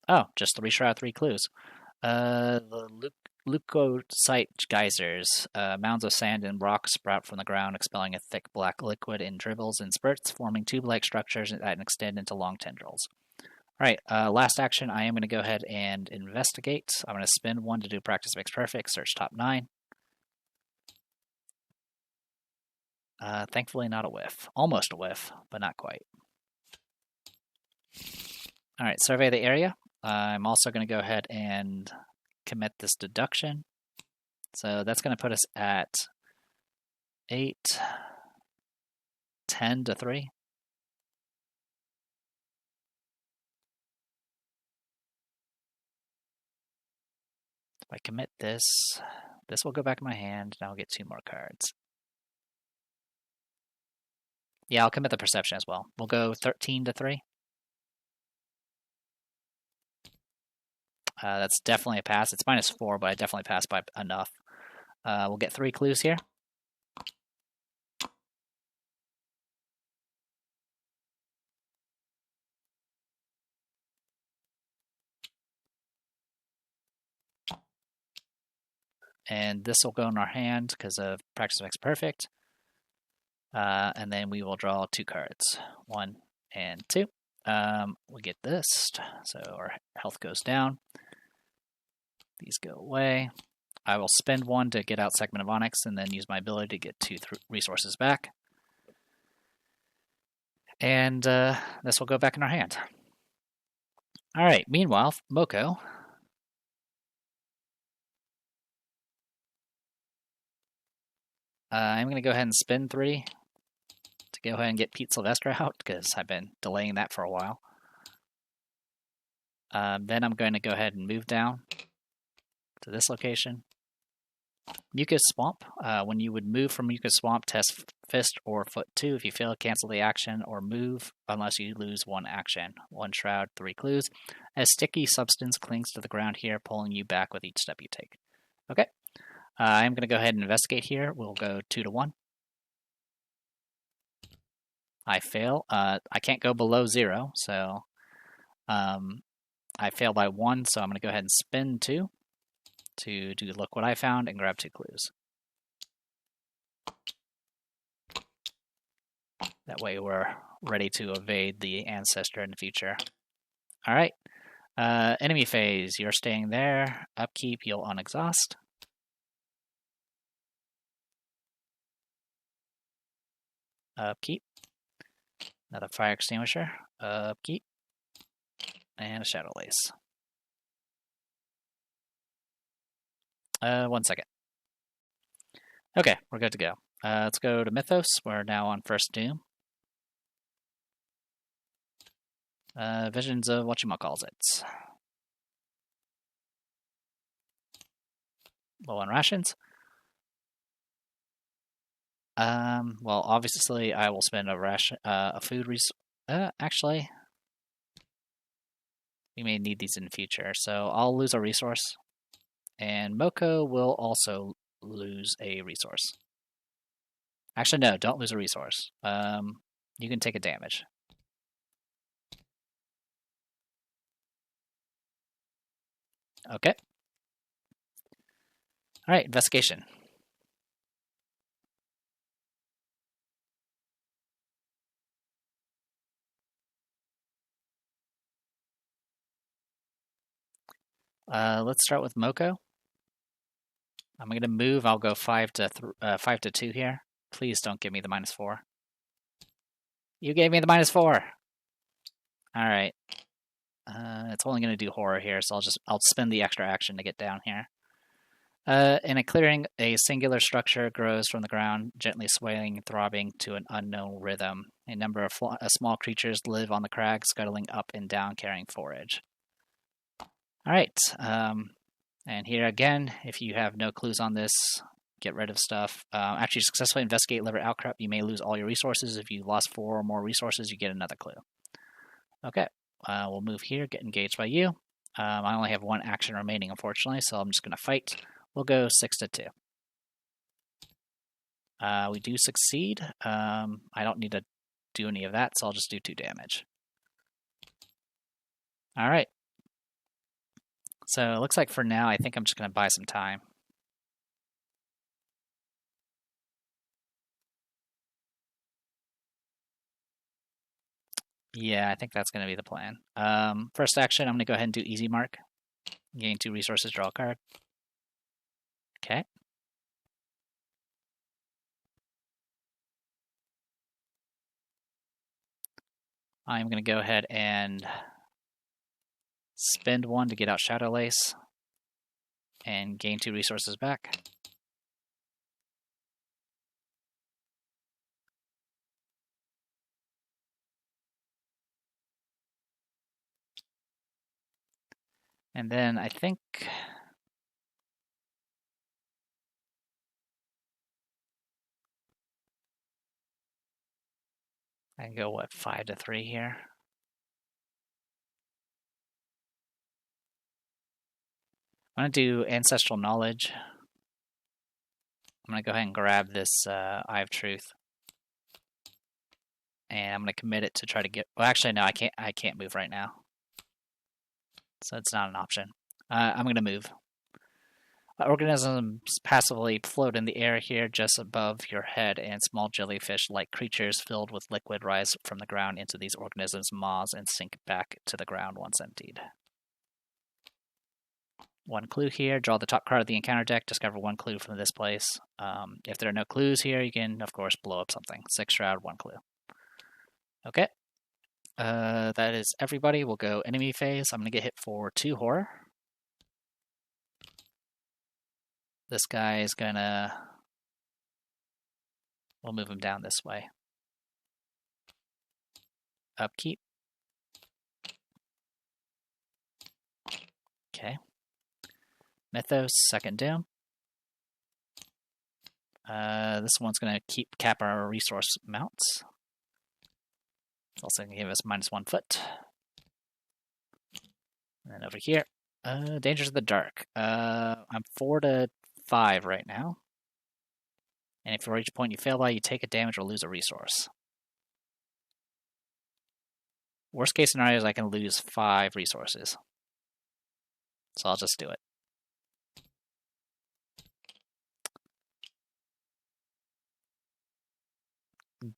Oh, just 3 shroud, 3 clues. The leucocyte geysers. Mounds of sand and rock sprout from the ground, expelling a thick black liquid in dribbles and spurts, forming tube-like structures that extend into long tendrils. All right, last action, I am going to go ahead and investigate. I'm going to spend 1 to do practice makes perfect, search top 9. Thankfully not a whiff. Almost a whiff, but not quite. All right, survey the area. I'm also going to go ahead and commit this deduction. So that's going to put us at 8, 10 to 3. If I commit this, this will go back in my hand, and I'll get 2 more cards. Yeah, I'll commit the perception as well. We'll go 13 to 3. That's definitely a pass. It's -4, but I definitely passed by enough. We'll get 3 clues here. And this will go in our hand because of practice makes perfect. And then we will draw 2 cards, 1 and 2. We get this, so our health goes down. These go away. I will spend 1 to get out Segment of Onyx, and then use my ability to get 2 resources back. And this will go back in our hand. All right, meanwhile, Moko. I'm going to go ahead and spend 3 to go ahead and get Pete Sylvester out, because I've been delaying that for a while. Then I'm going to go ahead and move down to this location. Mucus Swamp. When you would move from Mucus Swamp, test Fist or Foot 2. If you fail, cancel the action or move unless you lose 1 action. 1 shroud, 3 clues. A sticky substance clings to the ground here, pulling you back with each step you take. Okay. I'm going to go ahead and investigate here. We'll go 2 to 1. I fail. I can't go below 0, so I fail by 1, so I'm going to go ahead and spend 2 to do look what I found and grab 2 clues. That way we're ready to evade the Ancestor in the future. All right. Enemy phase, you're staying there. Upkeep, you'll unexhaust. Upkeep. Another fire extinguisher. Upkeep. And a shadow lace. 1 second. Okay, we're good to go. Let's go to Mythos. We're now on First Doom. Visions of whatchamacallit. Low on rations. Well, obviously, I will spend a food actually, we may need these in the future, so I'll lose a resource And Moko will also lose a resource. Actually, no, don't lose a resource. You can take a damage. Okay. All right, investigation. Let's start with Moko. I'm gonna move. I'll go 5 to 2 here. Please don't give me the -4. You gave me the -4. All right. It's only gonna do horror here, so I'll spend the extra action to get down here. In a clearing, a singular structure grows from the ground, gently swaying and throbbing to an unknown rhythm. A number of small creatures live on the crag, scuttling up and down, carrying forage. All right. And here again, if you have no clues on this, get rid of stuff. After you successfully investigate liver outcrop, you may lose all your resources. If you lost 4 or more resources, you get another clue. Okay. We'll move here, get engaged by you. I only have 1 action remaining, unfortunately, so I'm just going to fight. We'll go 6 to 2. We do succeed. I don't need to do any of that, so I'll just do 2 damage. All right. So it looks like for now, I think I'm just going to buy some time. Yeah, I think that's going to be the plan. First action, I'm going to go ahead and do easy mark. Gain 2 resources, draw a card. Okay. I'm going to go ahead and spend 1 to get out Shadow Lace and gain 2 resources back. And then I think I can go, what, 5 to 3 here? I'm going to do Ancestral Knowledge. I'm going to go ahead and grab this Eye of Truth. And I'm going to commit it to try to get... Well, actually, no, I can't move right now. So it's not an option. I'm going to move. Organisms passively float in the air here just above your head, and small jellyfish-like creatures filled with liquid rise from the ground into these organisms' maws and sink back to the ground once emptied. 1 clue here. Draw the top card of the encounter deck. Discover 1 clue from this place. If there are no clues here, you can, of course, blow up something. 6 shroud, 1 clue. Okay. That is everybody. We'll go enemy phase. I'm going to get hit for 2 horror. This guy is going to... We'll move him down this way. Upkeep. Okay. Mythos, second doom. This one's going to cap our resource mounts. It's also going to give us -1 foot. And then over here, Dangers of the Dark. I'm 4 to 5 right now. And if for each point you fail by, you take a damage or lose a resource. Worst case scenario is I can lose 5 resources. So I'll just do it.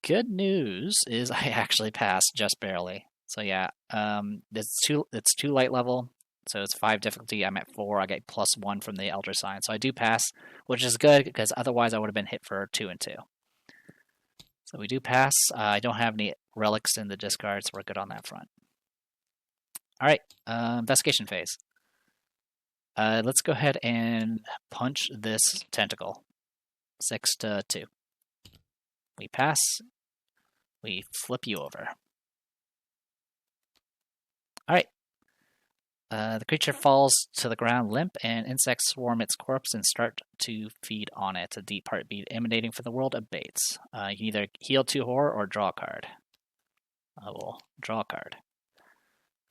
Good news is I actually passed just barely. So yeah, it's too light level, so it's 5 difficulty. I'm at 4. I get +1 from the Elder Sign, so I do pass, which is good because otherwise I would have been hit for 2 and 2. So we do pass. I don't have any relics in the discard, so we're good on that front. All right, investigation phase. Let's go ahead and punch this tentacle. 6 to 2. We pass. We flip you over. All right. The creature falls to the ground limp, and insects swarm its corpse and start to feed on it. A deep heartbeat emanating from the world abates. You can either heal 2 horror or draw a card. I will draw a card.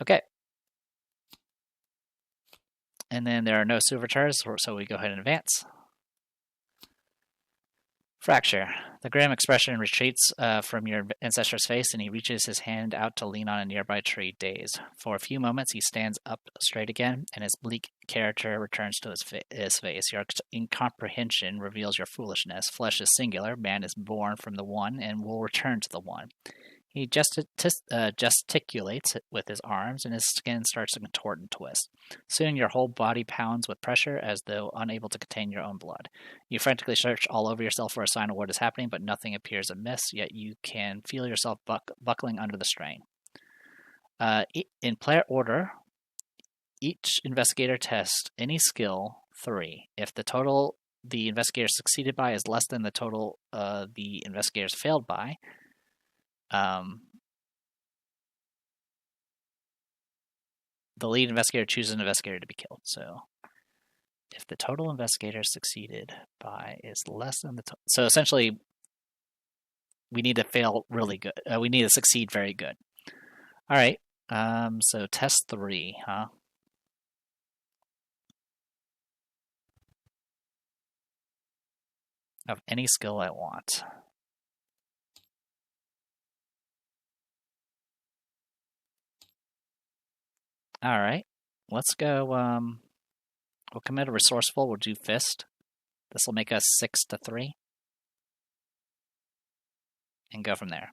Okay. And then there are no servitors, so we go ahead and advance. Fracture. The grim expression retreats from your ancestor's face, and he reaches his hand out to lean on a nearby tree, dazed. For a few moments, he stands up straight again, and his bleak character returns to his face. Your incomprehension reveals your foolishness. Flesh is singular, man is born from the one, and will return to the one. He gesticulates with his arms, and his skin starts to contort and twist. Soon your whole body pounds with pressure as though unable to contain your own blood. You frantically search all over yourself for a sign of what is happening, but nothing appears amiss, yet you can feel yourself buckling under the strain. In player order, each investigator tests any skill 3. If the total the investigator succeeded by is less than the total the investigators failed by, the lead investigator chooses an investigator to be killed. So if the total investigators succeeded by is less than the total... So essentially, we need to fail really good. We need to succeed very good. All right. So test 3, huh? Of any skill I want. All right, let's go. We'll commit a resourceful. We'll do fist. This will make us 6-3, and go from there.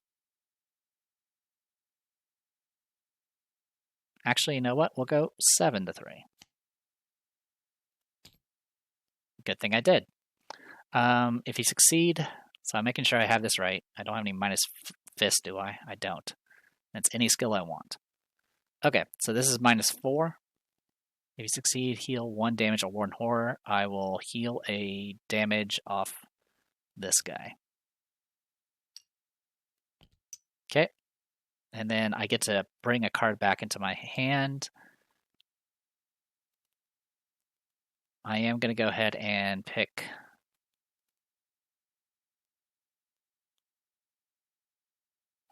Actually, you know what? We'll go 7-3. Good thing I did. If you succeed, so I'm making sure I have this right. I don't have any minus fist, do I? I don't. That's any skill I want. Okay, so this is -4. If you succeed, heal 1 damage or warn horror. I will heal a damage off this guy. Okay, and then I get to bring a card back into my hand. I am going to go ahead and pick...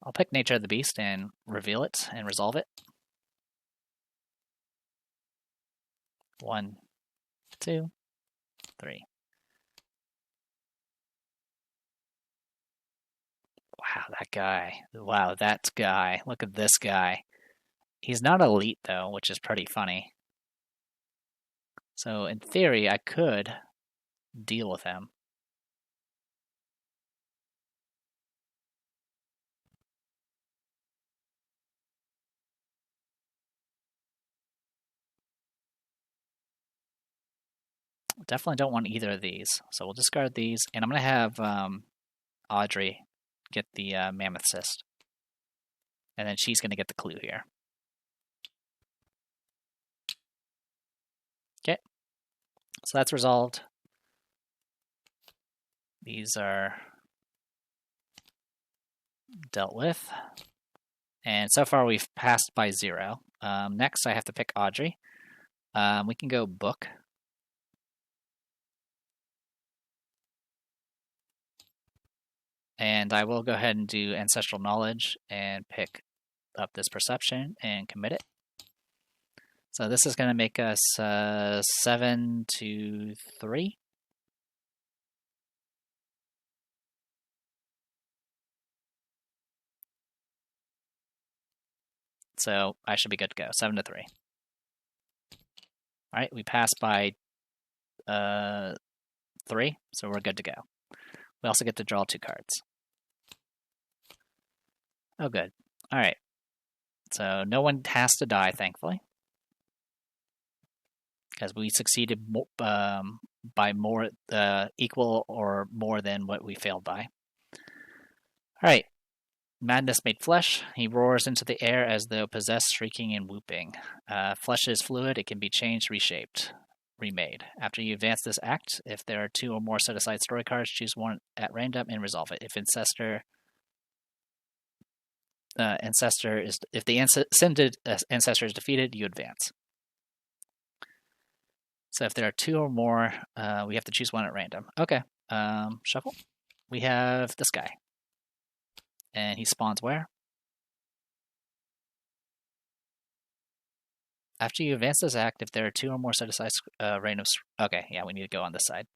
I'll pick Nature of the Beast and reveal it and resolve it. 1, 2, 3. Wow, that guy. Wow, that guy. Look at this guy. He's not elite, though, which is pretty funny. So, in theory, I could deal with him. Definitely don't want either of these, so we'll discard these. And I'm going to have Audrey get the Mammoth Cyst. And then she's going to get the clue here. Okay, so that's resolved. These are dealt with. And so far we've passed by 0. Next I have to pick Audrey. We can go book. And I will go ahead and do Ancestral Knowledge and pick up this Perception and commit it. So this is going to make us 7-3. So I should be good to go. 7-3. All right, we passed by 3, so we're good to go. We also get to draw 2 cards. Oh, good. All right. So no one has to die, thankfully, because we succeeded by more equal or more than what we failed by. All right. Madness made flesh. He roars into the air as though possessed, shrieking and whooping. Flesh is fluid. It can be changed, reshaped, remade. After you advance this act, if there are 2 or more set-aside story cards, choose one at random and resolve it. If if the ascended ancestor is defeated, you advance. So if there are 2 or more, we have to choose one at random. Okay, shuffle. We have this guy. And he spawns where? After you advance this act, if there are 2 or more set-aside randoms... Okay, yeah, we need to go on this side.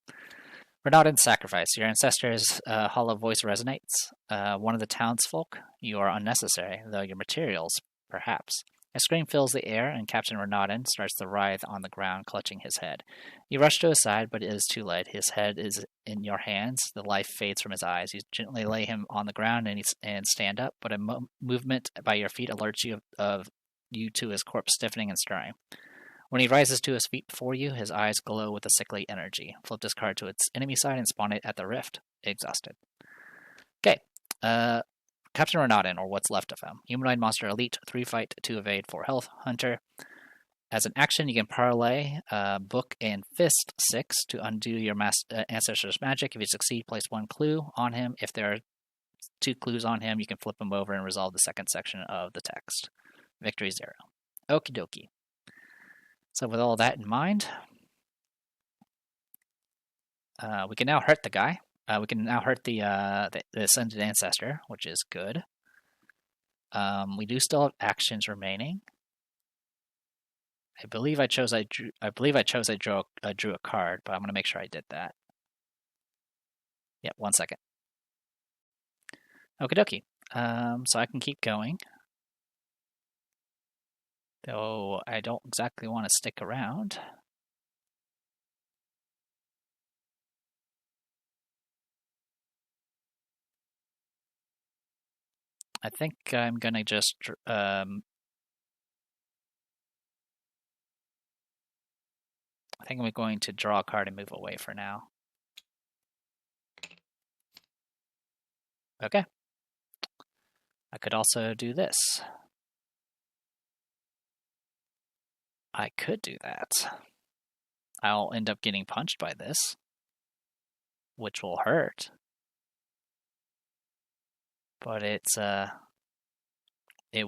Renaudin Sacrifice. Your ancestor's hollow voice resonates. One of the townsfolk. You are unnecessary, though your materials, perhaps. A scream fills the air, and Captain Renaudin starts to writhe on the ground, clutching his head. You rush to his side, but it is too late. His head is in your hands. The life fades from his eyes. You gently lay him on the ground and stand up, but a movement by your feet alerts you of you to his corpse stiffening and stirring. When he rises to his feet before you, his eyes glow with a sickly energy. Flip this card to its enemy side and spawn it at the rift. Exhausted. Okay. Captain Renaudin, or what's left of him. Humanoid monster elite, 3 fight, 2 evade, 4 health. Hunter. As an action, you can parlay Book and Fist 6 to undo your ancestor's magic. If you succeed, place 1 clue on him. If there are 2 clues on him, you can flip him over and resolve the second section of the text. Victory 0. Okie dokie. So with all that in mind, we can now hurt the guy. We can now hurt the Ascended Ancestor, which is good. We do still have actions remaining. I believe I drew a card, but I'm going to make sure I did that. Yeah, 1 second. Okie dokie. So I can keep going. Though I don't exactly want to stick around. I think I'm going to just... I think I'm going to draw a card and move away for now. Okay. I could also do this. I could do that. I'll end up getting punched by this, which will hurt. But it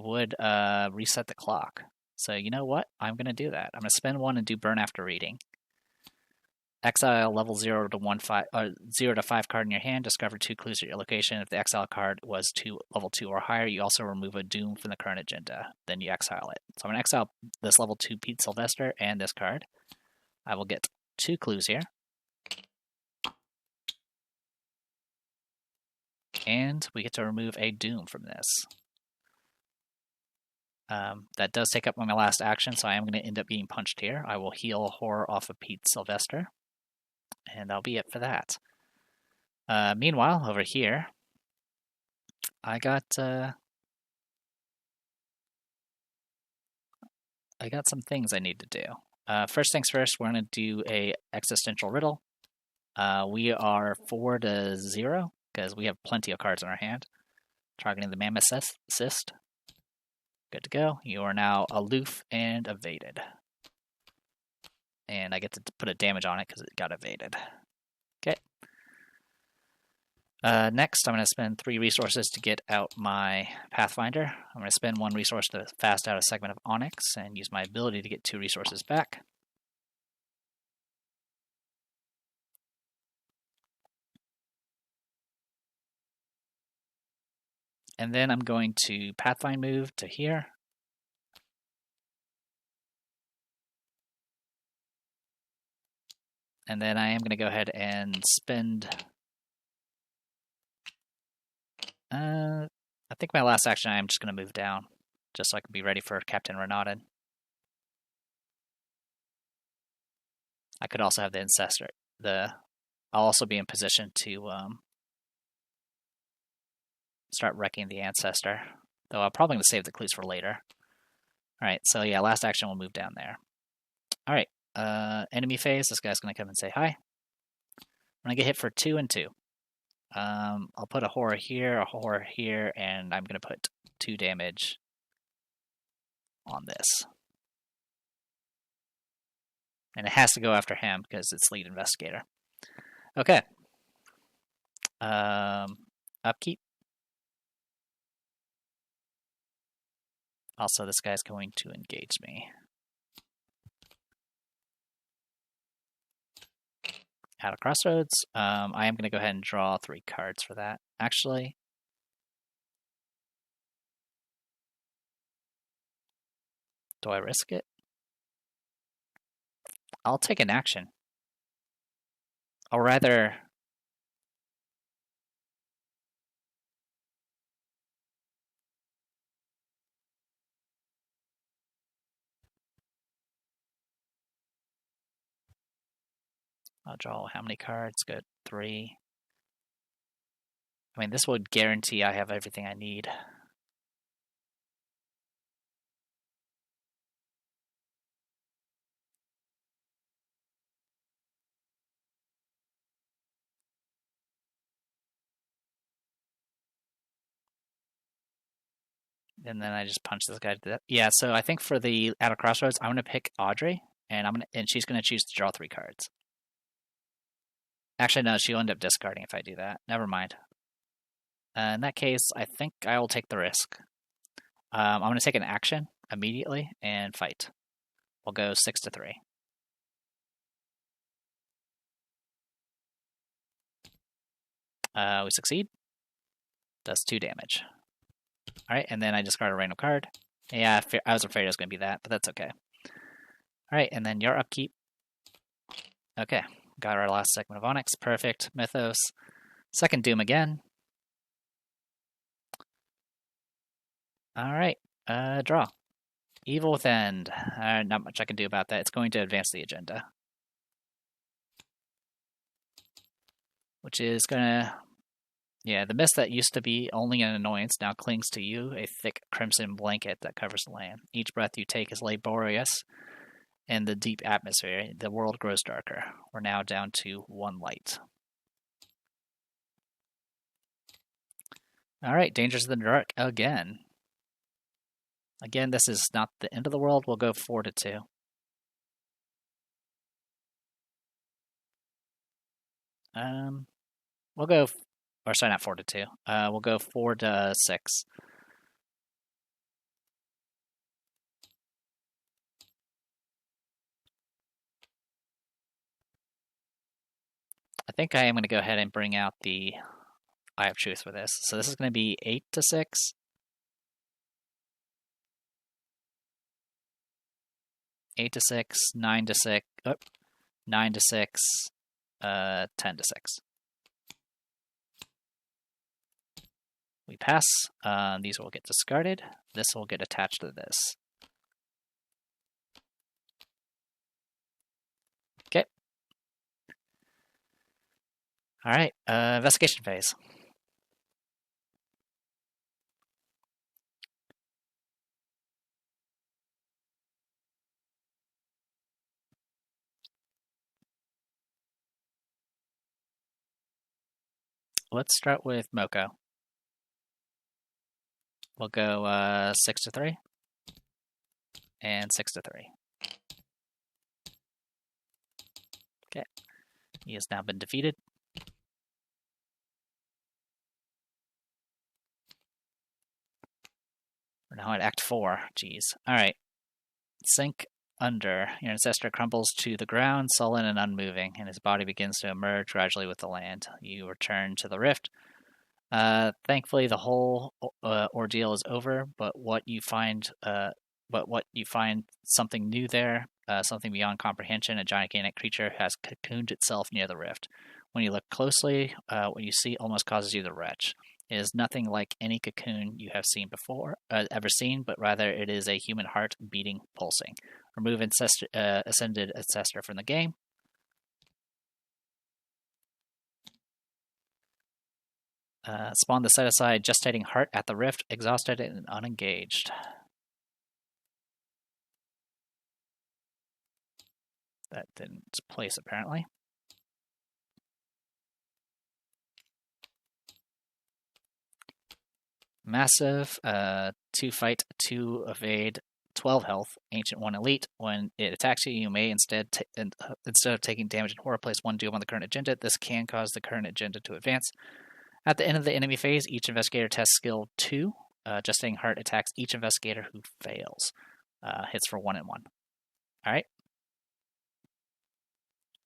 would reset the clock. So you know what? I'm going to do that. I'm going to spend 1 and do Burn After Reading. Exile level 0 to 5 card in your hand. Discover 2 clues at your location. If the exile card was level 2 or higher, you also remove a doom from the current agenda. Then you exile it. So I'm going to exile this level 2 Pete Sylvester and this card. I will get 2 clues here. And we get to remove a doom from this. That does take up my last action, so I am going to end up getting punched here. I will heal horror off of Pete Sylvester. And that'll be it for that. Meanwhile, over here, I got some things I need to do. First things first, we're going to do a existential riddle. We are 4-0 because we have plenty of cards in our hand. Targeting the Mammoth Cyst. Good to go. You are now aloof and evaded. And I get to put a damage on it because it got evaded. Okay. Next, I'm going to spend 3 resources to get out my Pathfinder. I'm going to spend 1 resource to fast out a segment of Onyx and use my ability to get 2 resources back. And then I'm going to Pathfind move to here. And then I am going to go ahead and spend... I think my last action I'm just going to move down, just so I can be ready for Captain Renaudin. I could also have the Ancestor. I'll also be in position to start wrecking the Ancestor, though I'm probably going to save the clues for later. Alright, so yeah, last action will move down there. Alright. Enemy phase, this guy's going to come and say hi. I'm going to get hit for 2 and 2. I'll put a horror here, and I'm going to put 2 damage on this. And it has to go after him because it's lead investigator. Okay. Upkeep. Also, this guy's going to engage me. Out of Crossroads. I am going to go ahead and draw 3 cards for that. Actually, do I risk it? I'll take an action. Or rather, I'll draw how many cards? Good, 3. I mean, this would guarantee I have everything I need. And then I just punch this guy to death. Yeah, so I think for the At a Crossroads, I'm gonna pick Audrey, and she's gonna choose to draw 3 cards. Actually, no, she'll end up discarding if I do that. Never mind. In that case, I think I will take the risk. I'm gonna take an action immediately and fight. We'll go 6-3. We succeed. Does 2 damage. Alright, and then I discard a random card. Yeah, I was afraid it was going to be that, but that's okay. Alright, and then your upkeep. Okay, got our last segment of Onyx. Perfect. Mythos. Second Doom again. Alright, draw. Evil Within. Not much I can do about that. It's going to advance the agenda. Which is going to... Yeah, the mist that used to be only an annoyance now clings to you, a thick crimson blanket that covers the land. Each breath you take is laborious in the deep atmosphere. The world grows darker. We're now down to 1 light. Alright, Dangers of the Dark again. Again, this is not the end of the world. We'll go 4-2. We'll go... Or sorry, not 4-2. We'll go 4-6. I think I am going to go ahead and bring out the Eye of Truth for this. So this is going to be 8-6. 8-6, 9-6, 9-6, 10-6. We pass. These will get discarded. This will get attached to this. Okay. All right. Investigation phase. Let's start with Moko. We'll go 6-3 and 6-3. Okay. He has now been defeated. We're now at Act 4. Jeez. Alright. Sink under. Your ancestor crumbles to the ground, sullen and unmoving, and his body begins to emerge gradually with the land. You return to the rift. Thankfully, the whole ordeal is over, but what you find something new there, something beyond comprehension. A gigantic creature has cocooned itself near the rift. When you look closely, what you see almost causes you to retch. It is nothing like any cocoon you have seen before, ever seen, but rather it is a human heart beating, pulsing. Remove Ascended Ancestor from the game. Spawn the set-aside gestating heart at the rift, exhausted and unengaged. That didn't place, apparently. Massive, 2 fight, 2 evade, 12 health, Ancient 1 elite. When it attacks you, you may instead of taking damage and horror, place 1 doom on the current agenda. This can cause the current agenda to advance. At the end of the enemy phase, each investigator tests skill 2. Gestating Heart attacks each investigator who fails. Hits for 1 and 1. Alright.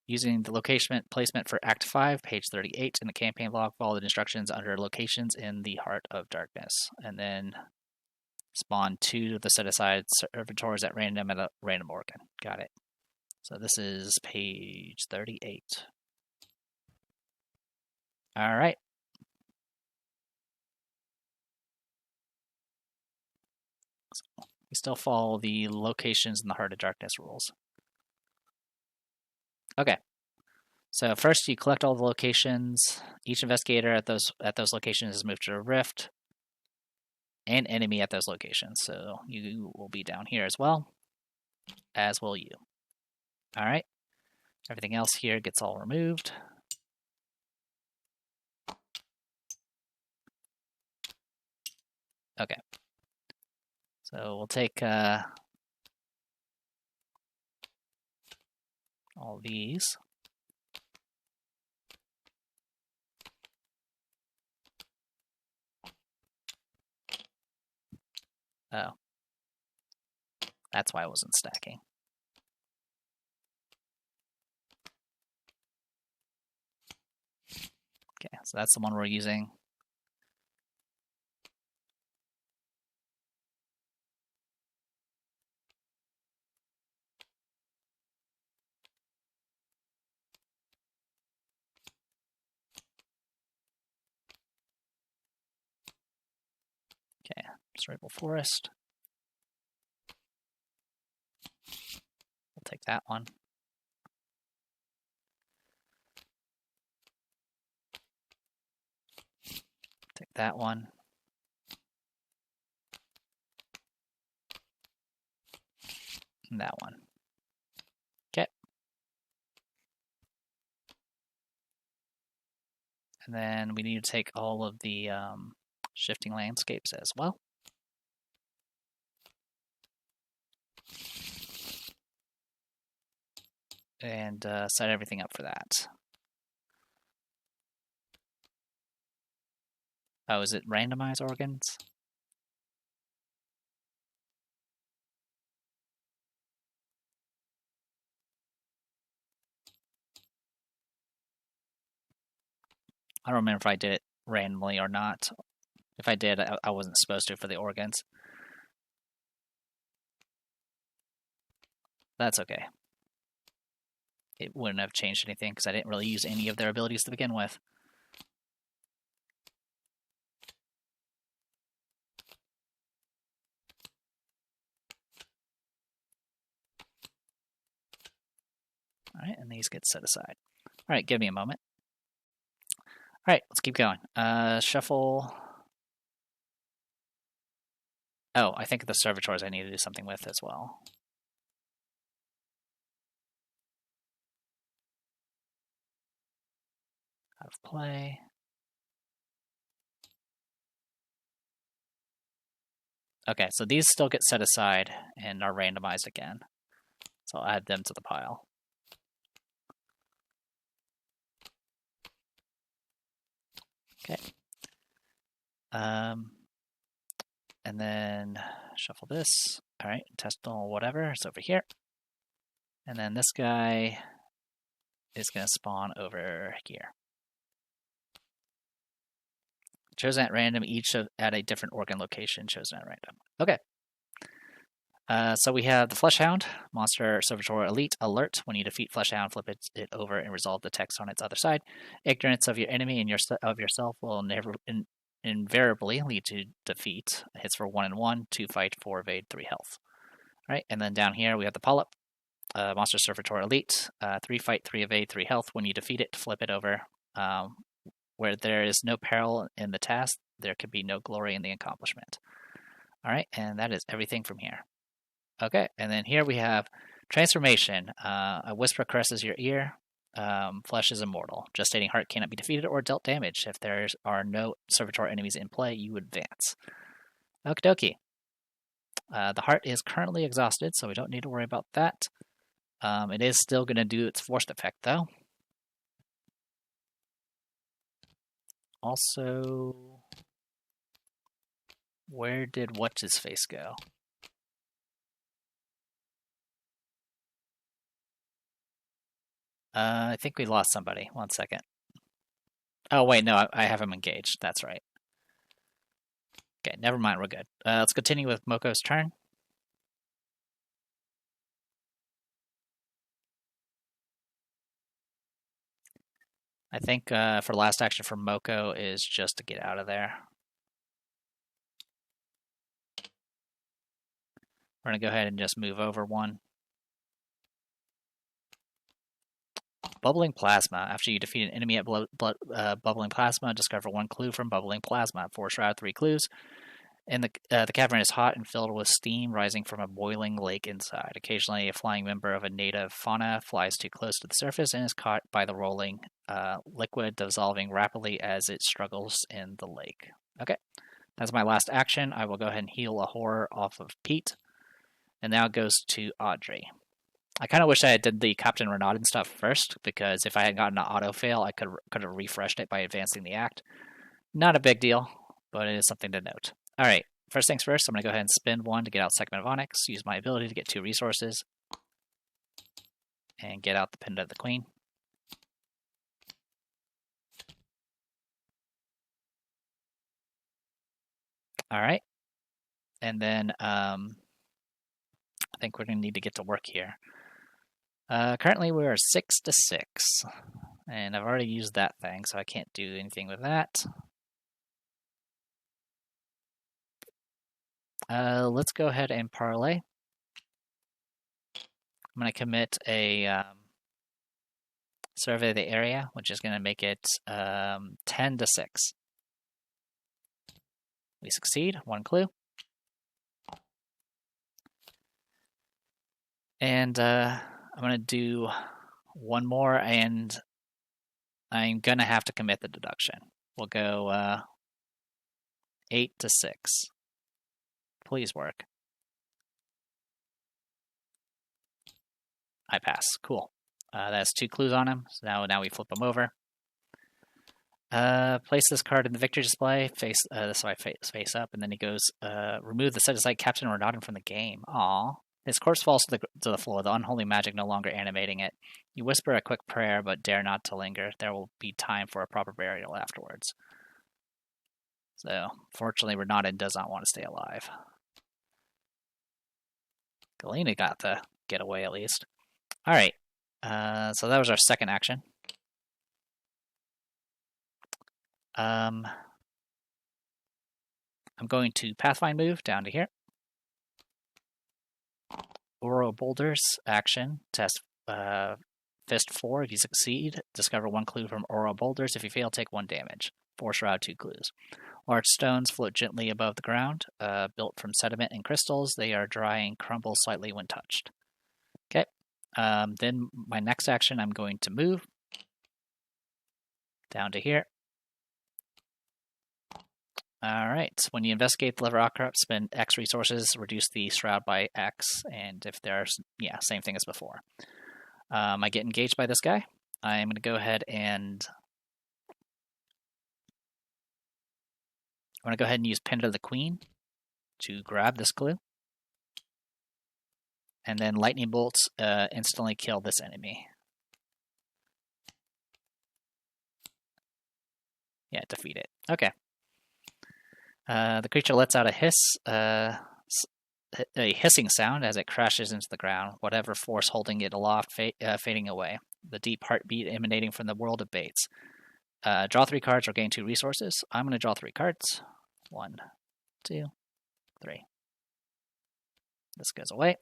Using the location placement for Act 5, page 38 in the campaign log, follow the instructions under locations in the Heart of Darkness. And then spawn 2 of the set-aside servitors at random organ. Got it. So this is page 38. All right. So we still follow the locations in the Heart of Darkness rules. Okay. So first you collect all the locations. Each investigator at those locations is moved to a rift. And enemy at those locations. So you will be down here as well, as will you. All right. Everything else here gets all removed. Okay. So we'll take all these. Oh. That's why I wasn't stacking. Okay, so that's the one we're using. Okay, Cerebral Forest. We'll take that one. Take that one. And that one. Okay. And then we need to take all of the shifting landscapes as well. And set everything up for that. Oh, is it randomize organs? I don't remember if I did it randomly or not. If I did, I wasn't supposed to for the organs. That's okay. It wouldn't have changed anything because I didn't really use any of their abilities to begin with. All right, and these get set aside. All right, give me a moment. All right, let's keep going. Shuffle. Oh, I think the servitors I need to do something with as well. Out of play. Okay, so these still get set aside and are randomized again. So I'll add them to the pile. Okay. And then shuffle this. All right, intestinal whatever is over here. And then this guy is going to spawn over here. Chosen at random, each at a different organ location chosen at random. Okay. So we have the Fleshhound, Monster Servitor Elite Alert. When you defeat Fleshhound, flip it over and resolve the text on its other side. Ignorance of your enemy and of yourself will invariably lead to defeat. Hits for 1 and 1, 2 fight, 4 evade, 3 health. All right, and then down here we have the Polyp, Monster Servitor Elite. 3 fight, 3 evade, 3 health. When you defeat it, flip it over. Where there is no peril in the task, there can be no glory in the accomplishment. All right, and that is everything from here. Okay, and then here we have Transformation. A whisper caresses your ear. Flesh is immortal. Gestating heart cannot be defeated or dealt damage. If there are no servitor enemies in play, you advance. Okie dokie. The heart is currently exhausted, so we don't need to worry about that. It is still going to do its forced effect, though. Also, where did What's-His-Face go? I think we lost somebody. 1 second. Oh, wait, no, I have him engaged. That's right. Okay, never mind, we're good. Let's continue with Moko's turn. I think for last action for Moko is just to get out of there. We're going to go ahead and just move over one. Bubbling Plasma. After you defeat an enemy at Bubbling Plasma, discover one clue from Bubbling Plasma. 4 shroud, 3 clues. And the cavern is hot and filled with steam rising from a boiling lake inside. Occasionally, a flying member of a native fauna flies too close to the surface and is caught by the rolling liquid, dissolving rapidly as it struggles in the lake. Okay, that's my last action. I will go ahead and heal a horror off of Pete. And now it goes to Audrey. I kind of wish I had did the Captain Renaudin stuff first, because if I had gotten an auto-fail, I could have refreshed it by advancing the act. Not a big deal, but it is something to note. All right, first things first, I'm going to go ahead and spend 1 to get out Segment of Onyx, use my ability to get 2 resources, and get out the Pendant of the Queen. All right, and then I think we're going to need to get to work here. Currently, we are 6 to 6, and I've already used that thing, so I can't do anything with that. Let's go ahead and parlay. I'm going to commit a survey of the area, which is going to make it 10 to 6. We succeed, 1 clue. And I'm going to do 1 more, and I'm going to have to commit the deduction. We'll go 8 to 6. Please work. I pass. Cool. That's 2 clues on him. So now we flip him over. Place this card in the victory display. Face up, and then he goes. Remove the set aside Captain Renaudin from the game. Aww. His corpse falls to the floor. The unholy magic no longer animating it. You whisper a quick prayer, but dare not to linger. There will be time for a proper burial afterwards. So, fortunately, Renaudin does not want to stay alive. Galena got the getaway at least. All right. So that was our second action. I'm going to Pathfind move down to here. Oro Boulders action. Test Fist 4. If you succeed, discover 1 clue from Oro Boulders. If you fail, take 1 damage. 4 shroud, 2 clues. Large stones float gently above the ground, built from sediment and crystals. They are dry and crumble slightly when touched. Okay. Then my next action, I'm going to move down to here. All right. When you investigate the lever Arkham, spend X resources, reduce the shroud by X, and if there's same thing as before. I get engaged by this guy. I'm going to go ahead and use Pendant of the Queen to grab this clue. And then lightning bolts instantly kill this enemy. Yeah, defeat it. Okay. The creature lets out a hissing sound as it crashes into the ground, whatever force holding it aloft fading away. The deep heartbeat emanating from the world abates. Draw 3 cards or gain 2 resources. I'm going to draw 3 cards. 1, 2, 3. This goes away.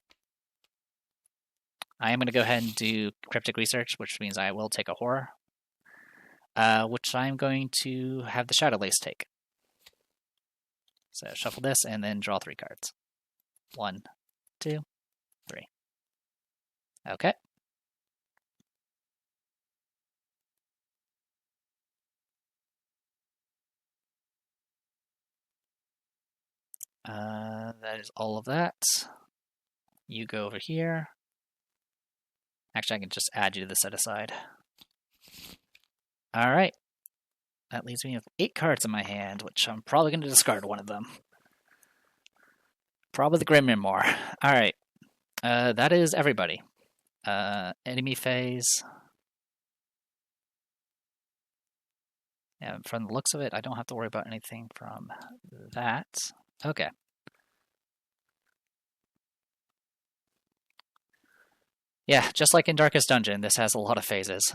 I am going to go ahead and do Cryptic Research, which means I will take a horror, which I'm going to have the Shadow Lace take. So shuffle this and then draw 3 cards. 1, 2, 3. Okay. That is all of that. You go over here. Actually, I can just add you to the set aside. All right. That leaves me with 8 cards in my hand, which I'm probably going to discard one of them. Probably the Grim Memoir. All right. That is everybody. Enemy phase. Yeah, from the looks of it, I don't have to worry about anything from that. Okay. Yeah, just like in Darkest Dungeon, this has a lot of phases.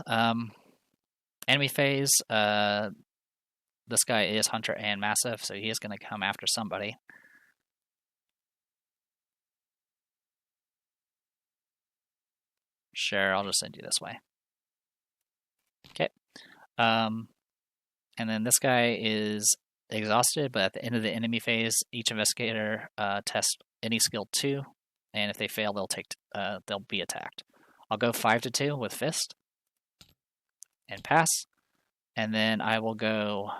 Enemy phase, this guy is Hunter and Massive, so he is going to come after somebody. Sure, I'll just send you this way. Okay. And then this guy is exhausted, but at the end of the enemy phase, each investigator tests any skill 2, and if they fail, they'll be attacked. I'll go 5-2 with Fist and pass, and then I will go.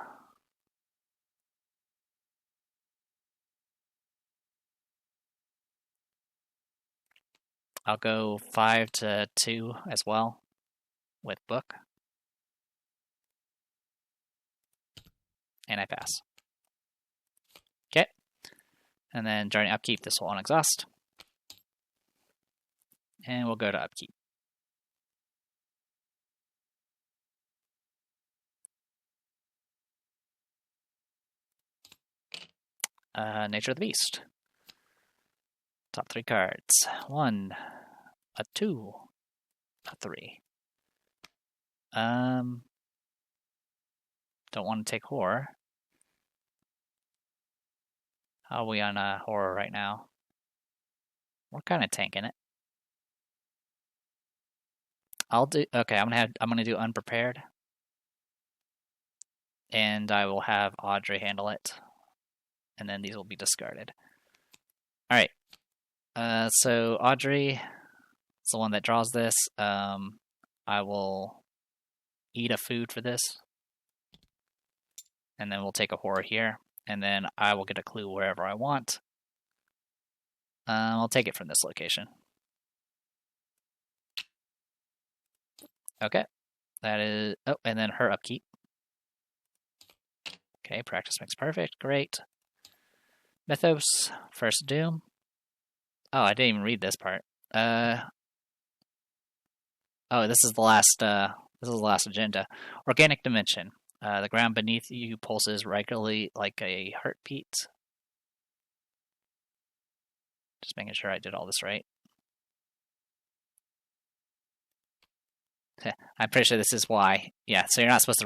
I'll go 5-2 as well with Book, and I pass. Okay, and then during upkeep, this will unexhaust, and we'll go to upkeep. Nature of the Beast. Top 3 cards. 1, a 2, a 3. Don't want to take horror. How are we on horror right now? We're kind of tanking it. Okay, I'm gonna do unprepared. And I will have Audrey handle it. And then these will be discarded. Alright. So Audrey is the one that draws this. I will eat a food for this. And then we'll take a horror here. And then I will get a clue wherever I want. I'll take it from this location. Okay. That is... Oh, and then her upkeep. Okay, practice makes perfect. Great. Mythos, first Doom. Oh, I didn't even read this part. Oh, this is the last agenda. Organic dimension. The ground beneath you pulses regularly like a heartbeat. Just making sure I did all this right. I'm pretty sure this is why. Yeah, so you're not supposed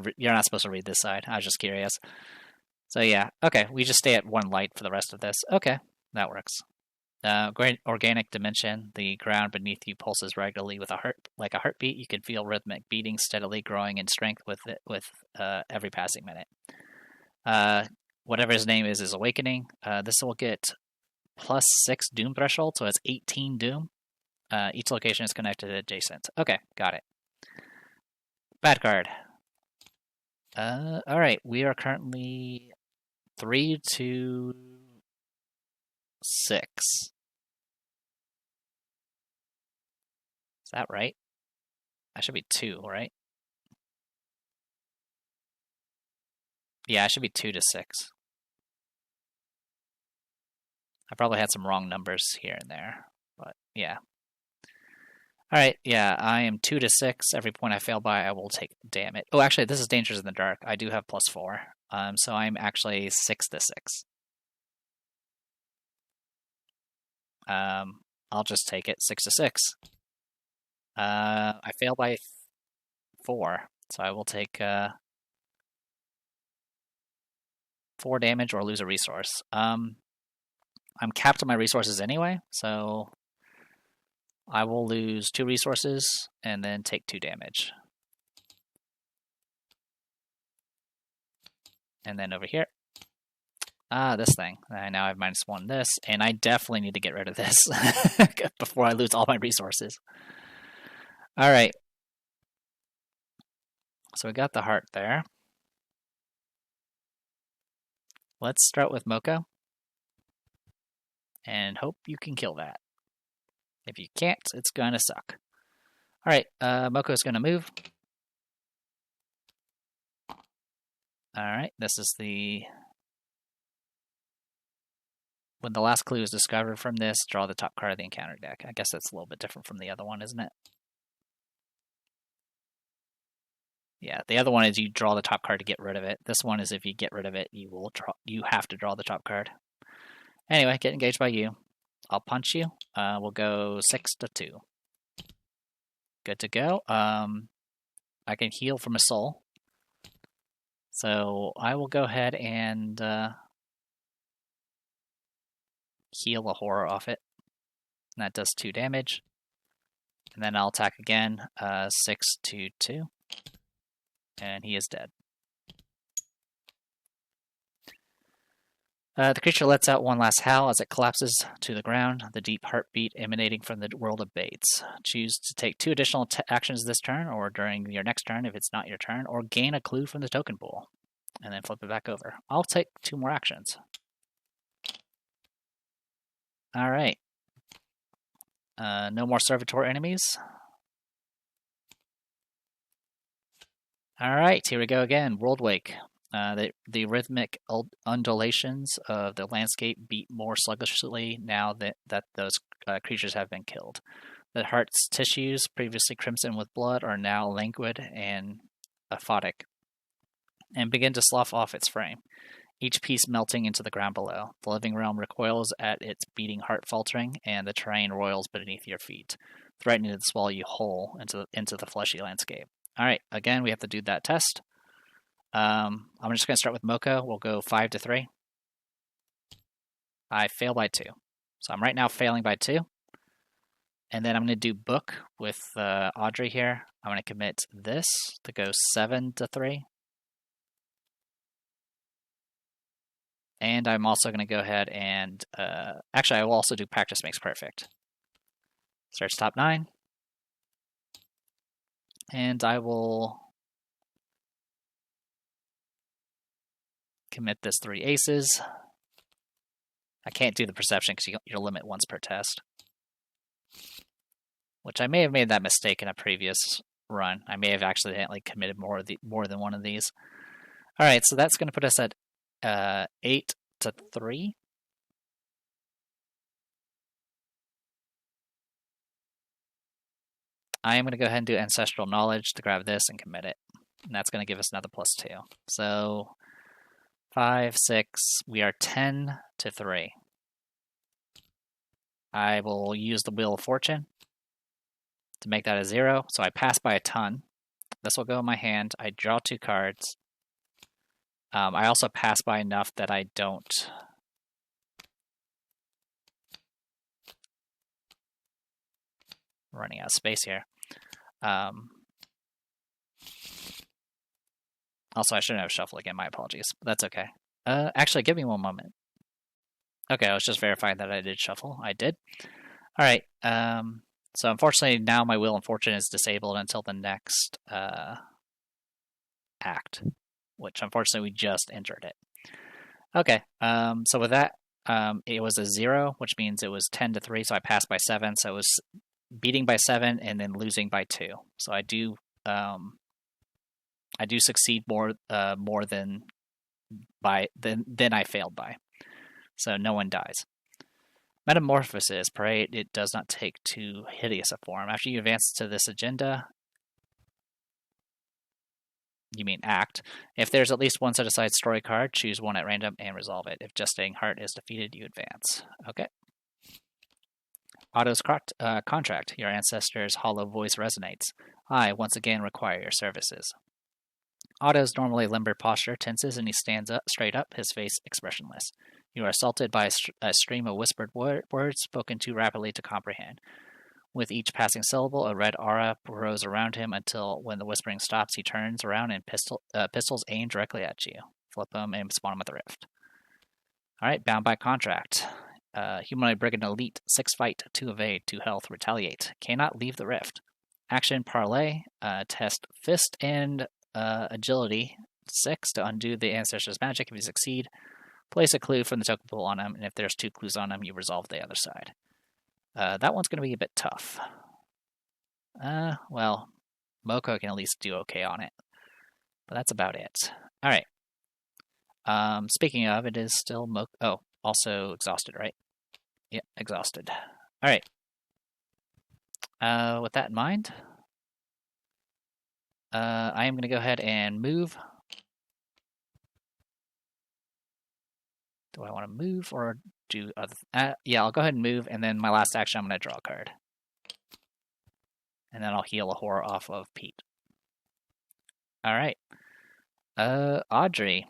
to read this side. I was just curious. So yeah, okay, we just stay at 1 light for the rest of this. Okay, that works. Organic dimension. The ground beneath you pulses regularly with like a heartbeat. You can feel rhythmic beating steadily growing in strength with every passing minute. Whatever his name is awakening. This will get +6 Doom threshold, so it's 18 Doom. Each location is connected to adjacent. Okay, got it. Bad card. Alright, we are currently 3-6. Is that right? I should be 2, right? Yeah, I should be 2-6. I probably had some wrong numbers here and there, but yeah. Alright, yeah, I am 2-6. Every point I fail by, I will take damage. Oh, actually, this is Dangers in the Dark. I do have +4. So I'm actually 6-6. I'll just take it 6-6. I fail by 4, so I will take 4 damage or lose a resource. I'm capped on my resources anyway, so I will lose 2 resources and then take 2 damage. And then over here, this thing. I now have -1 this, and I definitely need to get rid of this before I lose all my resources. Alright. So we got the heart there. Let's start with Moko. And hope you can kill that. If you can't, it's gonna suck. Alright, Moko's gonna move. Alright, this is the... When the last clue is discovered from this, draw the top card of the encounter deck. I guess that's a little bit different from the other one, isn't it? Yeah, the other one is you draw the top card to get rid of it. This one is if you get rid of it, you have to draw the top card. Anyway, get engaged by you. I'll punch you. We'll go 6-2. Good to go. I can heal from a soul. So I will go ahead and heal a horror off it. And that does 2 damage. And then I'll attack again, 6 to 2. And he is dead. The creature lets out one last howl as it collapses to the ground, the deep heartbeat emanating from the world abates. Choose to take 2 additional actions this turn, or during your next turn if it's not your turn, or gain a clue from the token pool, and then flip it back over. I'll take 2 more actions. Alright. No more servitor enemies. Alright, here we go again. World Wake. The rhythmic undulations of the landscape beat more sluggishly now that those creatures have been killed. The heart's tissues, previously crimson with blood, are now languid and aphotic, and begin to slough off its frame, each piece melting into the ground below. The living realm recoils at its beating heart faltering, and the terrain roils beneath your feet, threatening to swallow you whole into the fleshy landscape. Alright, again, we have to do that test. I'm just going to start with Moko. We'll go 5 to 3. I fail by 2. So I'm right now failing by 2. And then I'm going to do Book with Audrey here. I'm going to commit this to go 7 to 3. And I'm also going to go ahead and... actually, I will also do Practice Makes Perfect. Starts top 9. And I will commit this 3 aces. I can't do the perception because you're limit once per test. Which I may have made that mistake in a previous run. I may have accidentally committed more than one of these. Alright, so that's going to put us at 8 to 3. I am going to go ahead and do Ancestral Knowledge to grab this and commit it. And that's going to give us another +2. So 5, 6, we are 10 to 3. I will use the Wheel of Fortune to make that a 0. So I pass by a ton. This will go in my hand. I draw 2 cards. I also pass by enough that I don't... running out of space here. Also, I shouldn't have shuffled again. My apologies. But that's okay. Actually, give me one moment. Okay, I was just verifying that I did shuffle. I did. All right. So unfortunately, now my Wheel of Fortune is disabled until the next act, which unfortunately we just entered it. Okay. So with that, it was a 0, which means it was 10 to 3. So I passed by 7. So it was beating by 7 and then losing by 2. So I do succeed more than I failed by. So no one dies. Metamorphosis. Parade. It does not take too hideous a form. After you advance to this agenda, you mean act. If there's at least one set-aside story card, choose one at random and resolve it. If Just Staying Heart is defeated, you advance. Okay. Otto's contract. Your ancestor's hollow voice resonates. I once again require your services. Otto's normally limber posture tenses and he stands up straight up, his face expressionless. You are assaulted by a stream of whispered words spoken too rapidly to comprehend. With each passing syllable, a red aura grows around him until, when the whispering stops, he turns around and pistols aim directly at you. Flip them and spawn them at the rift. Alright, bound by contract. Humanoid Brigand Elite, 6 fight, 2 evade, 2 health, retaliate. Cannot leave the rift. Action Parlay, test Fist and Agility, 6 to undo the Ancestor's magic. If you succeed, place a clue from the token pool on him, and if there's 2 clues on him, you resolve the other side. That one's going to be a bit tough. Well, Moko can at least do okay on it. But that's about it. Alright. Speaking of, it is still Moko. Oh, also exhausted, right? Yeah, exhausted. Alright. With that in mind, I am going to go ahead and move. Do I want to move or do other... yeah, I'll go ahead and move, and then my last action, I'm going to draw a card. And then I'll heal a horror off of Pete. Alright. Audrey.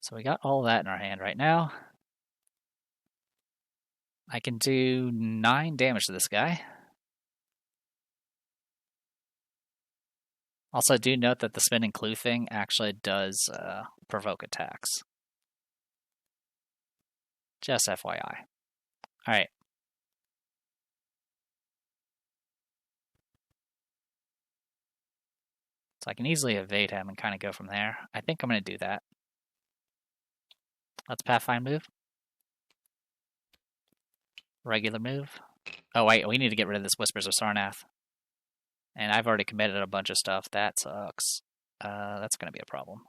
So we got all that in our hand right now. I can do 9 damage to this guy. Also, do note that the spinning clue thing actually does provoke attacks. Just FYI. Alright. So I can easily evade him and kind of go from there. I think I'm going to do that. Let's Pathfind move. Regular move. Oh wait, we need to get rid of this Whispers of Sarnath. And I've already committed a bunch of stuff. That sucks. That's going to be a problem.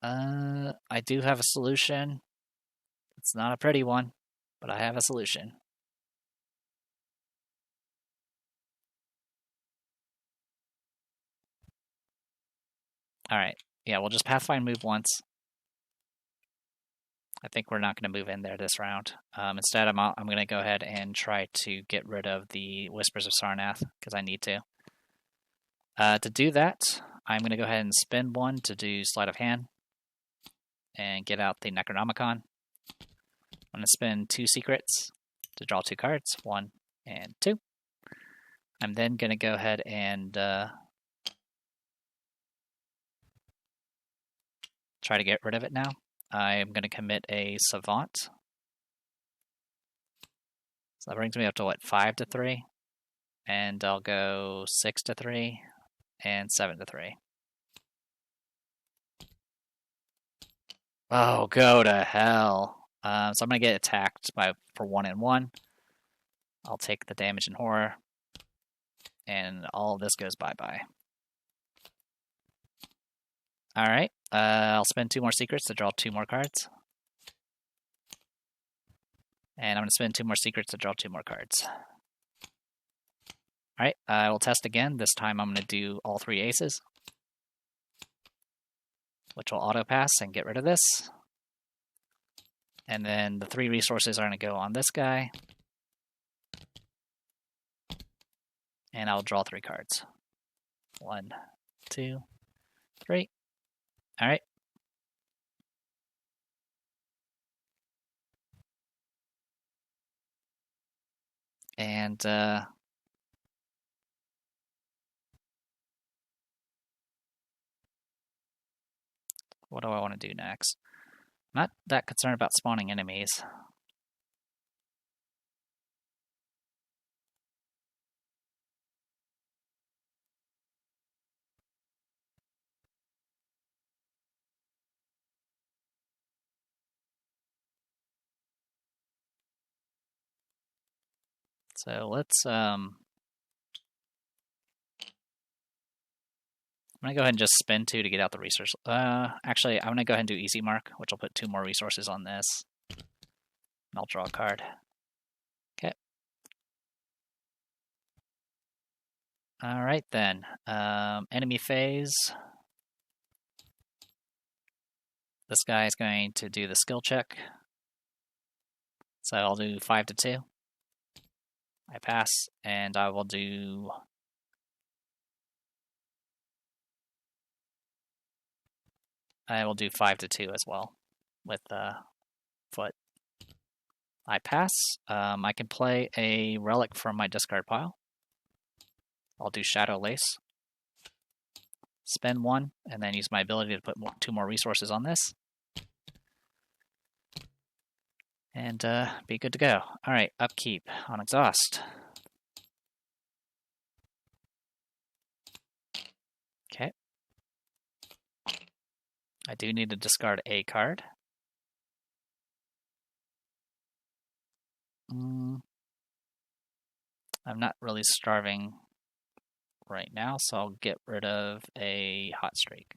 I do have a solution. It's not a pretty one, but I have a solution. Alright. Yeah, we'll just Pathfind move once. I think we're not going to move in there this round. Instead, I'm going to go ahead and try to get rid of the Whispers of Sarnath, because I need to. To do that, I'm going to go ahead and spend one to do Sleight of Hand, and get out the Necronomicon. I'm going to spend 2 secrets to draw 2 cards, 1 and 2. I'm then going to go ahead and try to get rid of it now. I'm going to commit a Savant. So that brings me up to what, 5 to 3? And I'll go 6 to 3 and 7 to 3. Oh, go to hell. So I'm going to get attacked for 1 and 1. I'll take the damage and horror. And all of this goes bye-bye. Alright, I'll spend 2 more secrets to draw 2 more cards. And I'm going to spend 2 more secrets to draw 2 more cards. Alright, I will test again. This time I'm going to do all 3 aces, which will auto-pass and get rid of this. And then the 3 resources are going to go on this guy. And I'll draw 3 cards. 1, 2, 3. Alright. And, what do I want to do next? I'm not that concerned about spawning enemies. So let's, I'm going to go ahead and just spend 2 to get out the resource. Actually, I'm going to go ahead and do Easy Mark, which will put 2 more resources on this. And I'll draw a card. Okay. Alright then. Enemy phase. This guy is going to do the skill check. So I'll do 5 to 2. I pass, and I will do... I will do 5 to 2 as well, with foot. I pass. I can play a relic from my discard pile. I'll do Shadow Lace. Spend 1, and then use my ability to put 2 more resources on this. And be good to go. Alright, upkeep on exhaust. Okay. I do need to discard a card. I'm not really starving right now, so I'll get rid of a hot streak.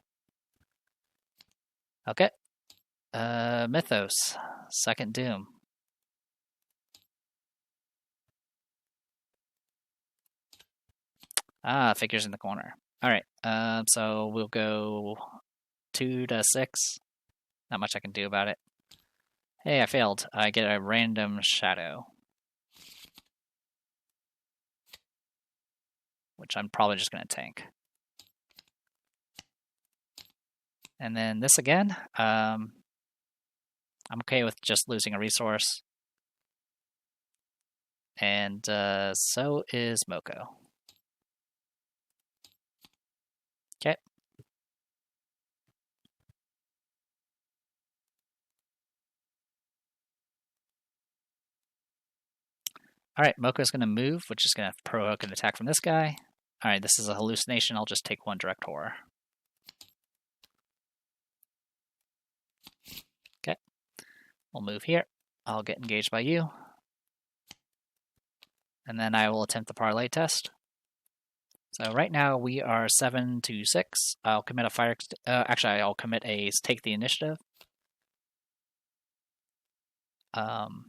Okay. Mythos. Second Doom. Ah, figures in the corner. Alright, so we'll go 2 to 6. Not much I can do about it. Hey, I failed. I get a random shadow. which I'm probably just going to tank. And then this again, I'm okay with just losing a resource. And so is Moko. Okay. Alright, Moko's going to move, which is going to provoke an attack from this guy. Alright, this is a hallucination. I'll just take 1 direct horror. Okay. We'll move here. I'll get engaged by you. And then I will attempt the parlay test. So right now we are 7-6. I'll commit a fire... actually, I'll commit a take the initiative. And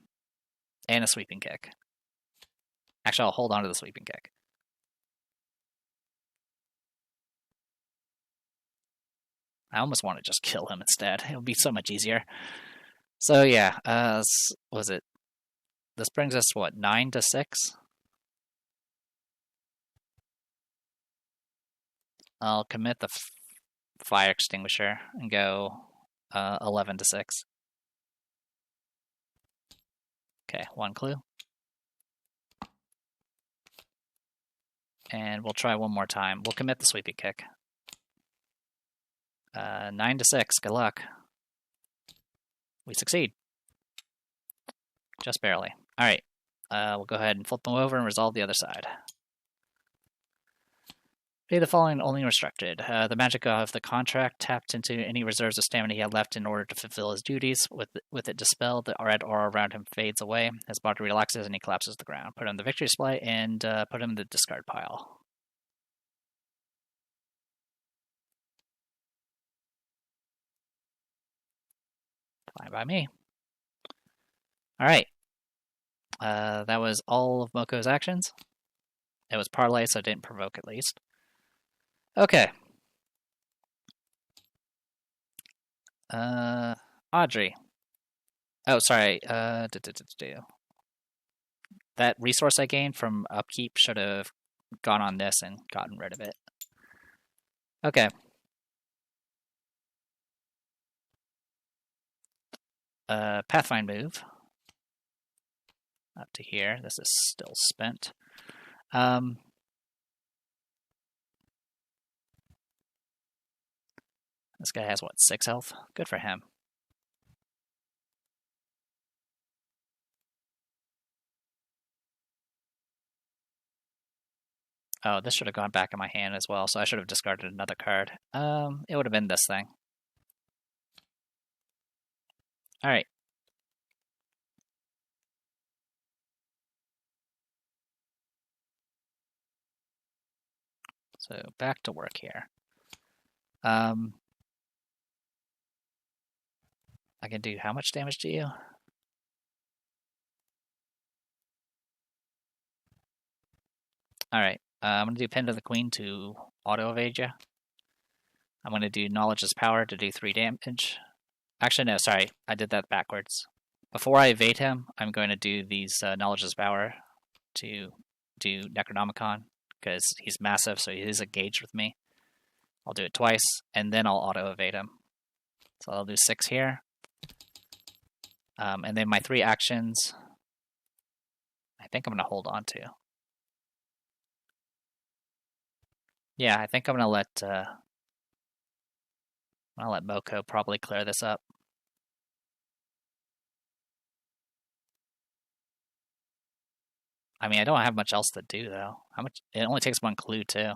a sweeping kick. Actually, I'll hold on to the sweeping kick. I almost want to just kill him instead. It would be so much easier. So yeah, was it? This brings us, what, 9-6? I'll commit the fire extinguisher and go 11-6. Okay, 1 clue. And we'll try one more time. We'll commit the sweeping kick. 9-6. Good luck. We succeed. Just barely. All right. We'll go ahead and flip them over and resolve the other side. Pay the following only restricted. The magic of the contract tapped into any reserves of stamina he had left in order to fulfill his duties. With it dispelled, the red aura around him fades away. His body relaxes and he collapses to the ground. Put him in the victory display and put him in the discard pile. Fine by me. All right. That was all of Moko's actions. It was parlay, so it didn't provoke at least. Okay. Audrey. Oh, sorry. That resource I gained from upkeep should have gone on this and gotten rid of it. Okay. Pathfind move. Up to here. This is still spent. This guy has, what, 6 health? Good for him. Oh, this should have gone back in my hand as well, so I should have discarded another card. It would have been this thing. Alright. So, back to work here. I can do how much damage to you? Alright, I'm going to do Pen to the Queen to auto-evade you. I'm going to do Knowledge's Power to do 3 damage. Actually, no, sorry, I did that backwards. Before I evade him, I'm going to do these Knowledge's Power to do Necronomicon, because he's massive, so he is engaged with me. I'll do it twice, and then I'll auto-evade him. So I'll do 6 here. And then my 3 actions, I think I'm going to hold on to. Yeah, I think I'm going to let Moko probably clear this up. I mean, I don't have much else to do, though. How much? It only takes 1 clue, too.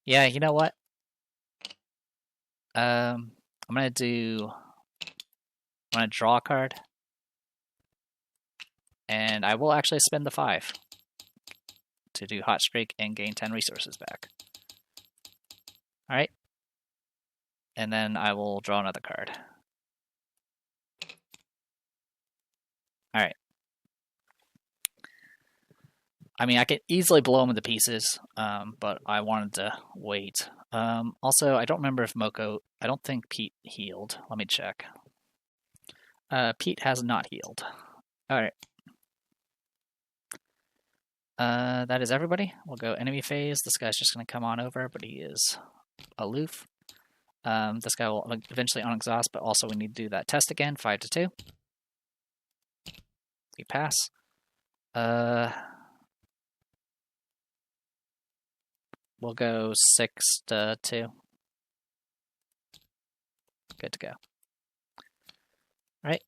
Yeah, you know what? I'm going to draw a card. And I will actually spend the 5 to do Hot Streak and gain 10 resources back. Alright. And then I will draw another card. Alright. I mean, I could easily blow him into pieces, but I wanted to wait. Also, I don't remember if Moko... I don't think Pete healed. Let me check. Pete has not healed. Alright. That is everybody. We'll go enemy phase. This guy's just going to come on over, but he is aloof. This guy will eventually unexhaust, but also we need to do that test again. 5 to 2. We pass. We'll go 6 to 2. Good to go. All right,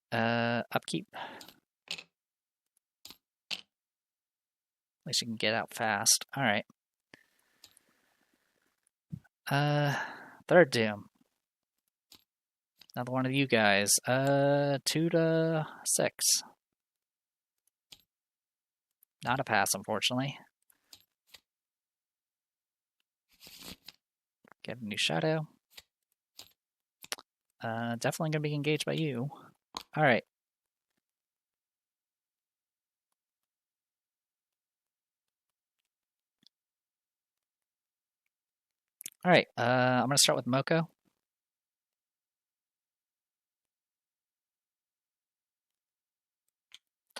upkeep. At least you can get out fast. All right. Third doom. Another one of you guys. 2 to 6. Not a pass, unfortunately. Get a new shadow. Definitely gonna be engaged by you. All right. All right. I'm gonna start with Moko.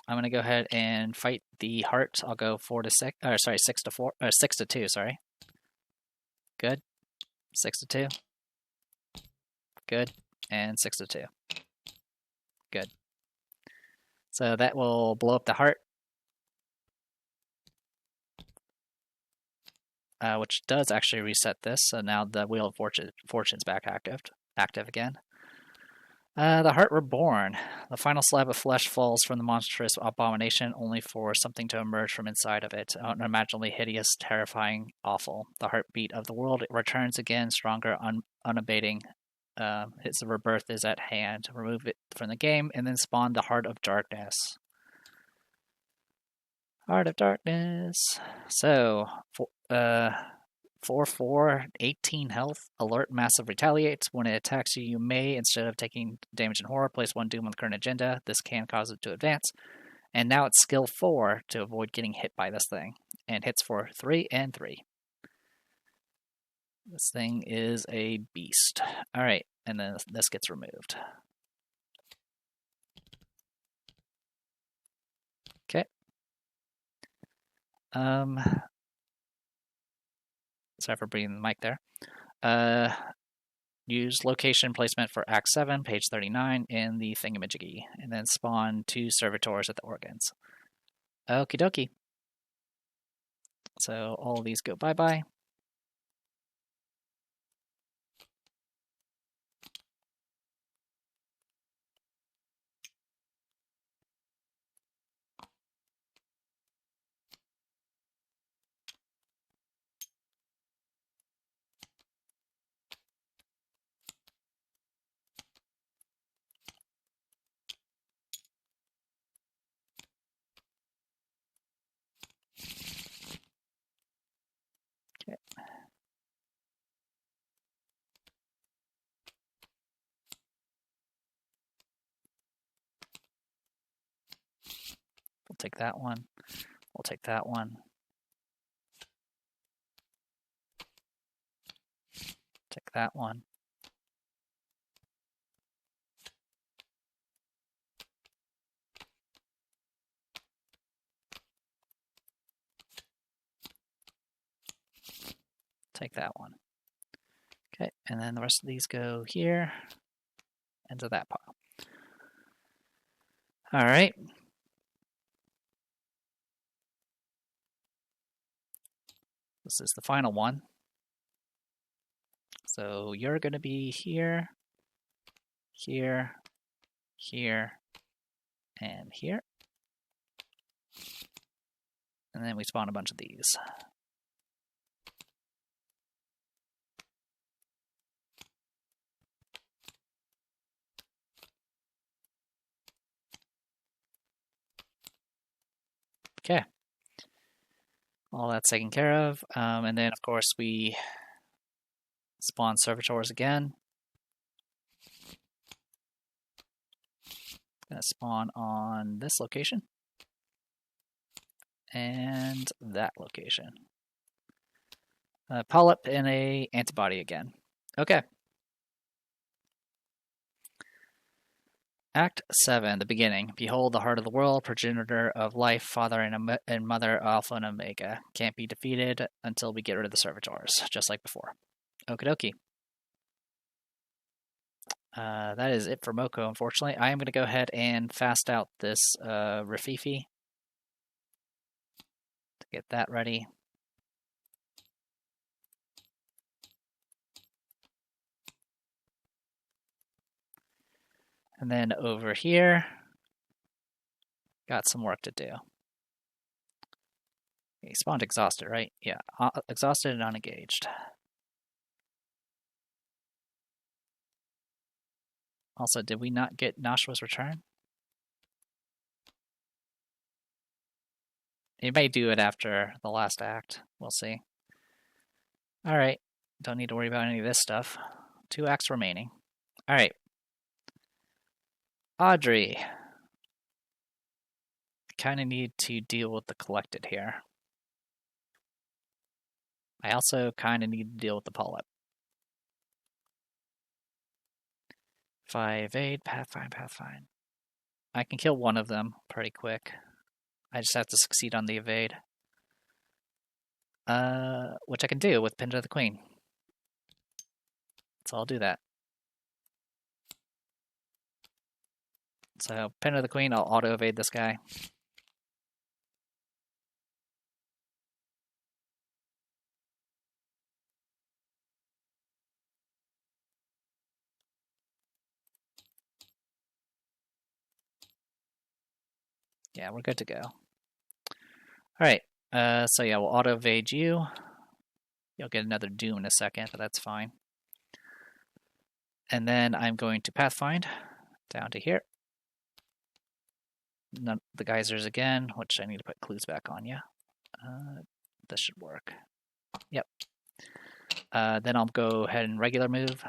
I'm gonna go ahead and fight the heart. I'll go 4 to 6. Or sorry, 6 to 4. Or 6 to 2. Sorry. Good. 6 to 2. Good. And 6 to 2. Good. So that will blow up the heart, which does actually reset this. So now the Wheel of Fortune's back active again. The Heart Reborn. The final slab of flesh falls from the monstrous abomination, only for something to emerge from inside of it. Unimaginably hideous, terrifying, awful. The heartbeat of the world returns again, stronger, unabating. Its rebirth is at hand. Remove it from the game, and then spawn the Heart of Darkness. Heart of Darkness. So, 4/4, 18 health. Alert Massive retaliates. When it attacks you, you may, instead of taking damage in horror, place 1 doom on the current agenda. This can cause it to advance. And now it's skill 4 to avoid getting hit by this thing. And hits for 3 and 3. This thing is a beast. Alright, and then this gets removed. Okay. Sorry for breathing the mic there. Use location placement for Act 7, page 39, in the thingamajiggy, and then spawn 2 servitors at the organs. Okie dokie. So all of these go bye-bye. Okay. We'll take that one. We'll take that one. Take that one. Take that one. Okay, and then the rest of these go here, into that pile. All right. This is the final one. So you're going to be here, here, here, and here. And then we spawn a bunch of these. Okay. All that's taken care of. And then, of course, we spawn servitors again. Gonna spawn on this location. And that location. Polyp and a antibody again. Okay. Act 7, the beginning. Behold the heart of the world, progenitor of life, father and mother, alpha and omega. Can't be defeated until we get rid of the servitors, just like before. Okie dokie. That is it for Moko, unfortunately. I am going to go ahead and fast out this Rafifi to get that ready. And then over here, got some work to do. He spawned exhausted, right? Yeah, exhausted and unengaged. Also, did we not get Nashua's return? He may do it after the last act. We'll see. Alright, don't need to worry about any of this stuff. 2 acts remaining. Alright. Audrey. Kind of need to deal with the collected here. I also kind of need to deal with the polyp. 5-8, Pathfind. I can kill one of them pretty quick. I just have to succeed on the evade. Which I can do with Pin to the Queen. So I'll do that. So Pin to the Queen, I'll auto-evade this guy. Yeah, we're good to go. Alright, so yeah, we'll auto-evade you. You'll get another Doom in a second, but that's fine. And then I'm going to Pathfind down to here. The geysers again, which I need to put clues back on, yeah. This should work. Yep. Then I'll go ahead and regular move.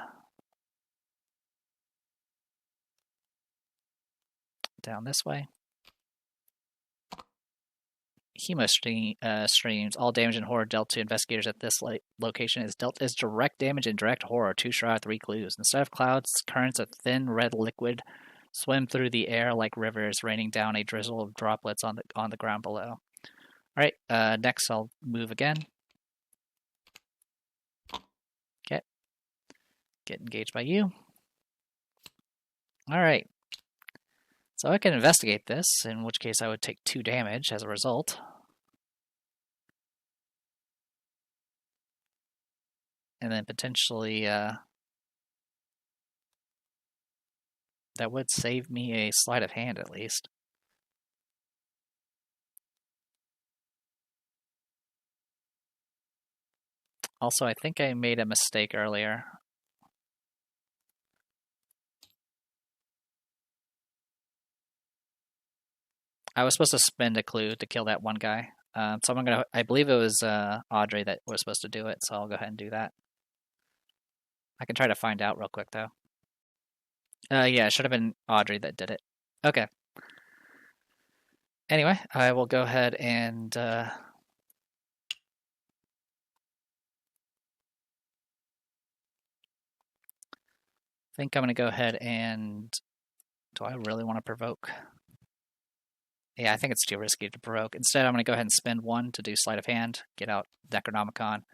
Down this way. Hemo streams. All damage and horror dealt to investigators at this location is dealt as direct damage and direct horror. 2 shroud, 3 clues. Instead of clouds, currents of thin red liquid swim through the air like rivers, raining down a drizzle of droplets on the ground below. All right. Next, I'll move again. Okay. Get engaged by you. All right. So I can investigate this, in which case I would take 2 damage as a result. And then potentially that would save me a sleight of hand at least. Also, I think I made a mistake earlier. I was supposed to spend a clue to kill that one guy. So I believe it was Audrey that was supposed to do it, so I'll go ahead and do that. I can try to find out real quick, though. Yeah, it should have been Audrey that did it. Okay. Anyway, I will go ahead and I think I'm going to go ahead and... Do I really want to provoke? Yeah, I think it's too risky to provoke. Instead, I'm going to go ahead and spend 1 to do Sleight of Hand, get out Necronomicon,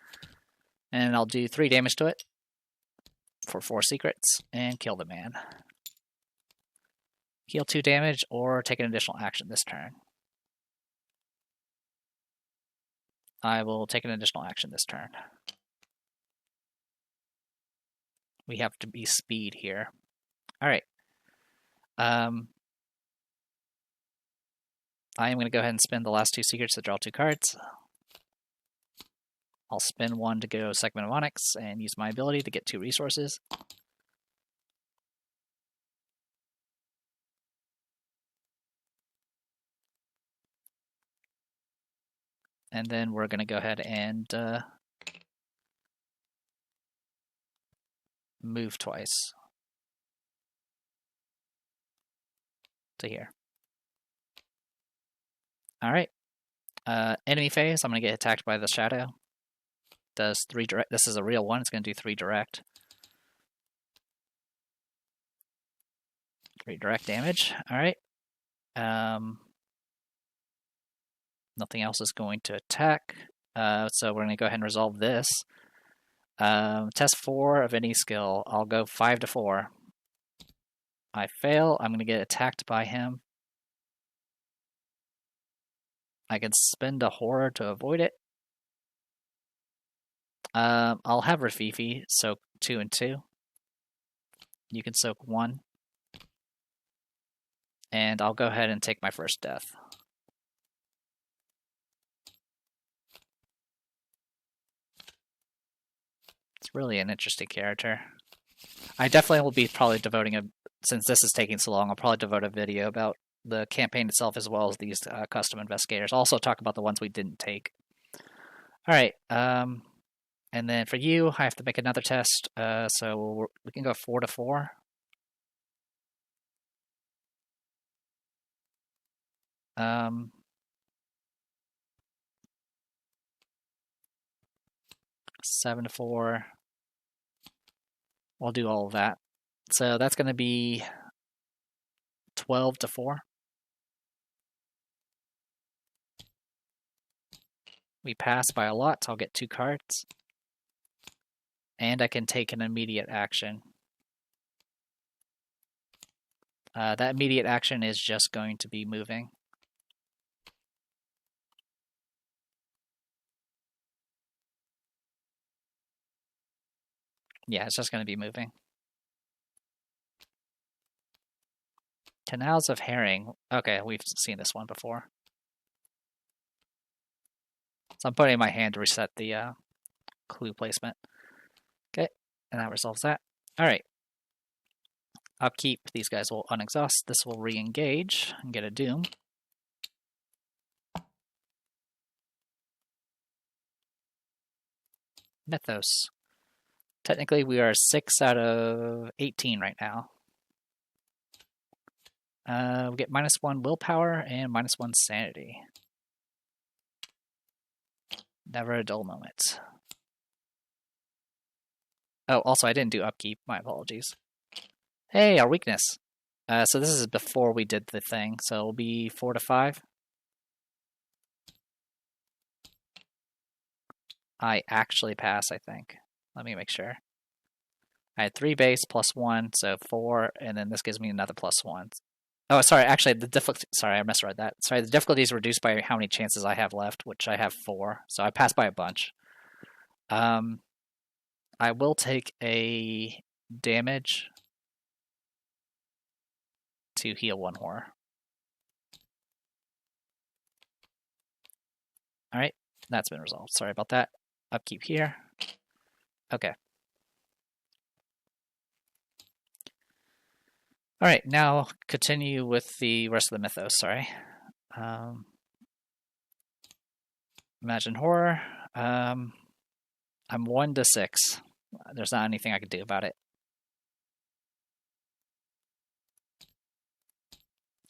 and I'll do 3 damage to it for 4 secrets, and kill the man. Heal 2 damage, or take an additional action this turn. I will take an additional action this turn. We have to be speed here. Alright. I am going to go ahead and spend the last 2 secrets to draw 2 cards. I'll spend 1 to go Segment of Onyx and use my ability to get 2 resources. And then we're going to go ahead and move twice to here. Alright. Enemy phase, I'm going to get attacked by the shadow. Does 3 direct. This is a real one. It's going to do 3 direct. Redirect damage. Alright. Nothing else is going to attack. So we're going to go ahead and resolve this. Test 4 of any skill. I'll go 5 to 4. I fail. I'm going to get attacked by him. I can spend a horror to avoid it. I'll have Rafifi soak 2 and 2. You can soak 1. And I'll go ahead and take my first death. It's really an interesting character. I definitely will be probably devoting since this is taking so long, I'll probably devote a video about the campaign itself as well as these custom investigators. I'll also talk about the ones we didn't take. Alright, and then for you, I have to make another test, so we can go 4 to 4. Seven to 4. We'll do all of that. So that's going to be 12 to 4. We pass by a lot, so I'll get 2 cards. And I can take an immediate action. That immediate action is just going to be moving. Yeah, it's just going to be moving. Canals of Herring. Okay, we've seen this one before. So I'm putting my hand to reset the clue placement. Okay, and that resolves that. Alright. Upkeep, these guys will unexhaust. This will re-engage and get a Doom. Mythos. Technically, we are 6 out of 18 right now. We get -1 willpower and -1 sanity. Never a dull moment. Oh, also, I didn't do upkeep. My apologies. Hey, our weakness. So this is before we did the thing, so it'll be 4 to 5. I actually pass, I think. Let me make sure. I had 3 base plus 1, so 4, and then this gives me another +1. Oh, sorry, actually, the difficulty. Sorry, I misread that. Sorry, the difficulty is reduced by how many chances I have left, which I have 4, so I pass by a bunch. I will take a damage to heal 1 horror. Alright, that's been resolved. Sorry about that. Upkeep here. Okay. Alright, now continue with the rest of the mythos, sorry. Imagine horror. I'm 1 to 6. There's not anything I can do about it.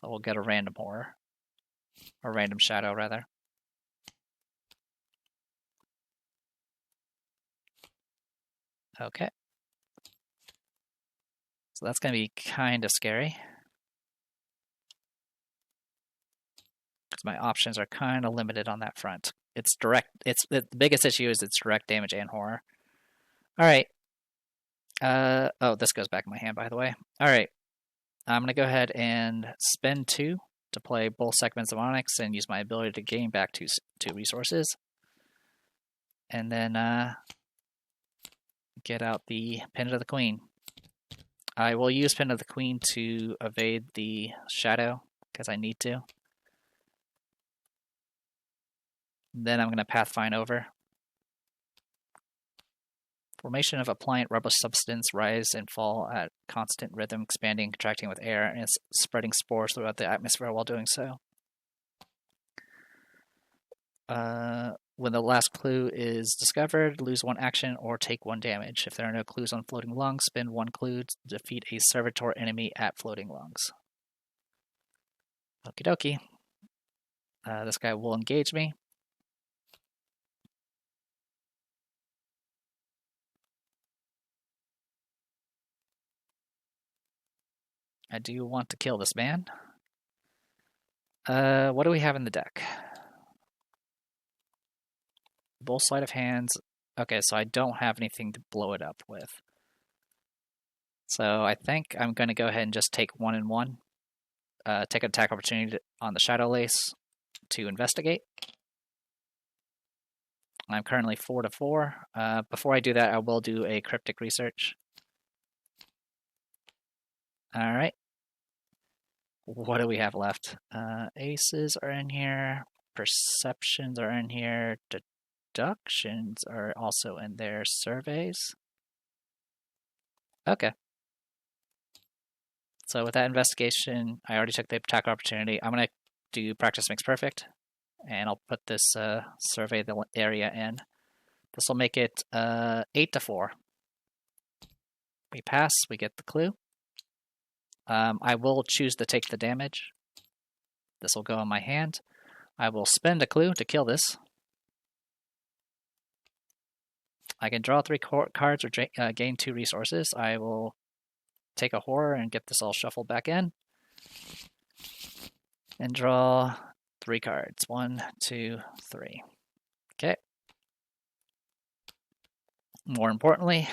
So we'll get a random horror. Or random shadow, rather. Okay. So that's going to be kind of scary. Because my options are kind of limited on that front. It's direct. The biggest issue is it's direct damage and horror. Alright. Oh, this goes back in my hand, by the way. Alright. I'm going to go ahead and spend 2 to play both segments of Onyx and use my ability to gain back 2 resources. And then get out the Pen of the Queen. I will use Pen of the Queen to evade the shadow, because I need to. Then I'm going to Pathfind over. Formation of a pliant rubber substance rise and fall at constant rhythm, expanding and contracting with air, and it's spreading spores throughout the atmosphere while doing so. When the last clue is discovered, lose 1 action or take 1 damage. If there are no clues on floating lungs, spend 1 clue to defeat a servitor enemy at floating lungs. Okie dokie. This guy will engage me. I do want to kill this man. What do we have in the deck? Full sleight of hands. Okay, so I don't have anything to blow it up with. So I think I'm going to go ahead and just take 1 and 1. Take an attack opportunity on the Shadow Lace to investigate. I'm currently 4 to 4. Before I do that, I will do a cryptic research. All right. What do we have left? Aces are in here. Perceptions are in here. Deductions are also in there. Surveys. Okay. So with that investigation, I already took the attack opportunity. I'm going to do practice makes perfect, and I'll put this survey the area in. This will make it 8 to 4. We pass, we get the clue. I will choose to take the damage. This will go in my hand. I will spend a clue to kill this. I can draw 3 cards or gain 2 resources. I will take a horror and get this all shuffled back in. And draw 3 cards. 1, 2, 3. Okay. More importantly,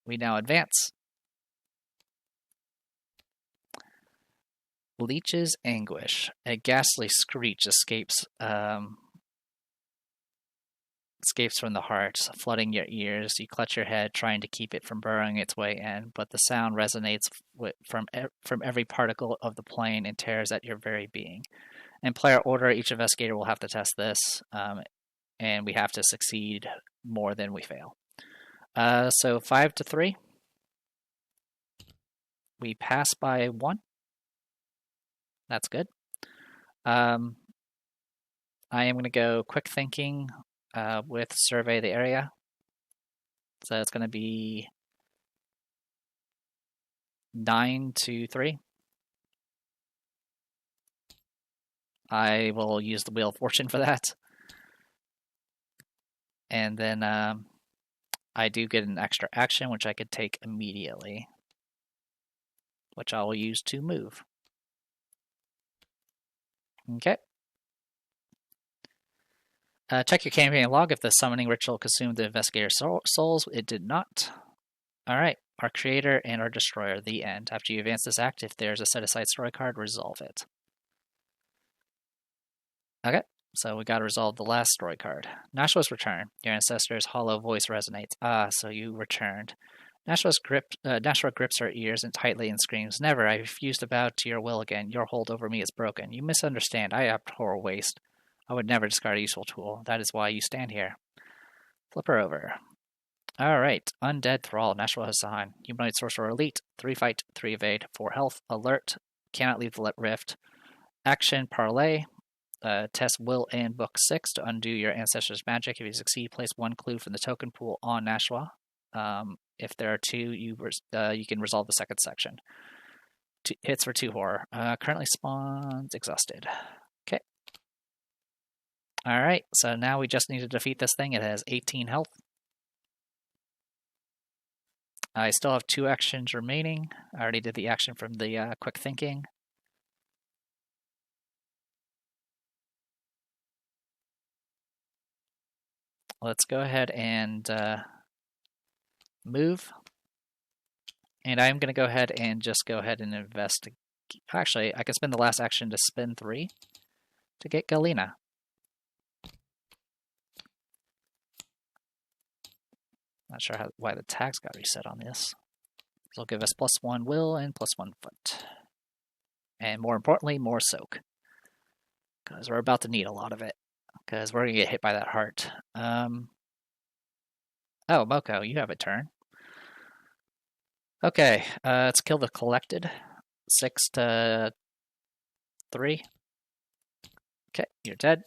we now advance. Leech's Anguish. A ghastly screech escapes from the heart, flooding your ears. You clutch your head, trying to keep it from burrowing its way in, but the sound resonates from every particle of the plane and tears at your very being. In player order, each investigator will have to test this, and we have to succeed more than we fail. So 5 to 3. We pass by 1. That's good. I am going to go quick thinking with survey the area. So it's going to be 9 to 3. I will use the Wheel of Fortune for that. And then I do get an extra action, which I could take immediately, which I will use to move. Okay. Check your campaign log if the summoning ritual consumed the investigator's souls. It did not. Alright, our creator and our destroyer, the end. After you advance this act, if there's a set-aside story card, resolve it. Okay, so we gotta resolve the last story card. Nashua's return. Your ancestor's hollow voice resonates. Ah, so you returned. Nashua grips her ears and tightly and screams, "Never, I refuse to bow to your will again. Your hold over me is broken. You misunderstand. I abhor waste. I would never discard a useful tool. That is why you stand here." Flip her over. Alright, Undead Thrall, Nashua Hassan. Humanoid Sorcerer Elite. 3 fight, 3 evade, 4 health. Alert. Cannot leave the rift. Action, Parlay. Test Will and Book 6 to undo your ancestor's magic. If you succeed, place 1 clue from the token pool on Nashua. If there are 2, you can resolve the second section. 2 hits for 2 horror. Currently spawns exhausted. Okay. Alright, so now we just need to defeat this thing. It has 18 health. I still have 2 actions remaining. I already did the action from the quick thinking. Let's go ahead and move. And I'm going to go ahead and investigate. Actually, I can spend the last action to spend 3 to get Galena. Not sure why the tags got reset on this. This will give us +1 will and +1 foot. And more importantly, more soak. Because we're about to need a lot of it. Because we're going to get hit by that heart. Oh, Moko, you have a turn. Okay, let's kill the collected. 6 to 3. Okay, you're dead.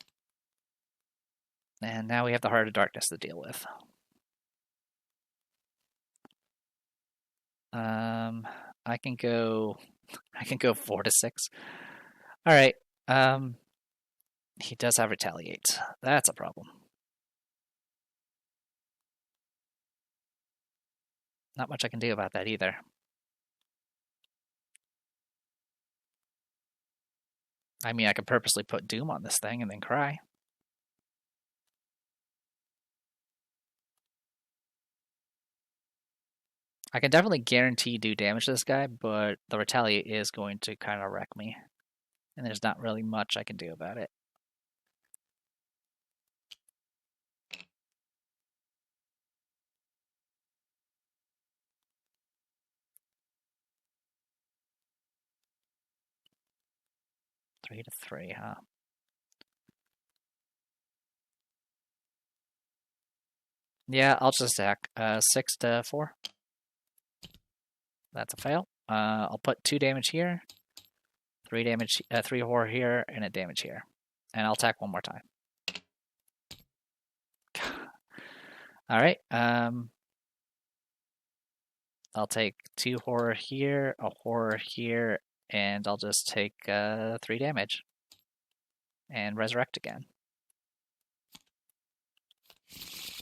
And now we have the Heart of Darkness to deal with. I can go 4 to 6. All right. He does have retaliate. That's a problem. Not much I can do about that either. I mean, I could purposely put Doom on this thing and then cry. I can definitely guarantee do damage to this guy, but the Retaliate is going to kind of wreck me. And there's not really much I can do about it. Three to three, huh? Yeah, I'll just attack. 6 to 4. That's a fail. I'll put 2 damage here, 3 damage, 3 horror here, and a damage here. And I'll attack one more time. Alright, I'll take 2 horror here, a horror here, and I'll just take 3 damage. And resurrect again.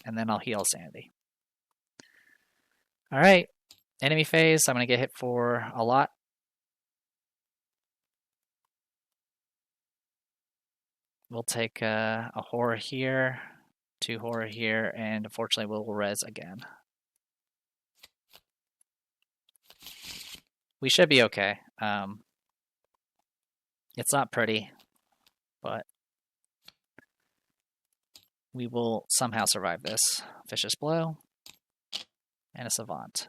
And then I'll heal sanity. Alright, enemy phase, I'm going to get hit for a lot. We'll take a horror here, 2 horror here, and unfortunately we'll res again. We should be okay. It's not pretty, but we will somehow survive this. Vicious Blow, and a Savant.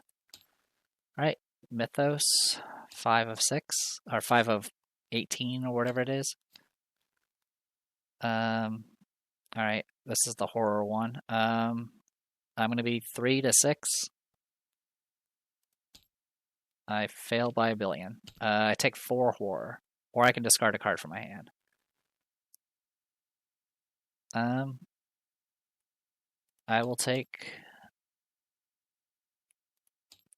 Alright, Mythos, 5 of 6, or 5 of 18, or whatever it is. Alright, this is the horror one. I'm going to be 3 to 6. I fail by a billion. I take 4 horror, or I can discard a card from my hand. I will take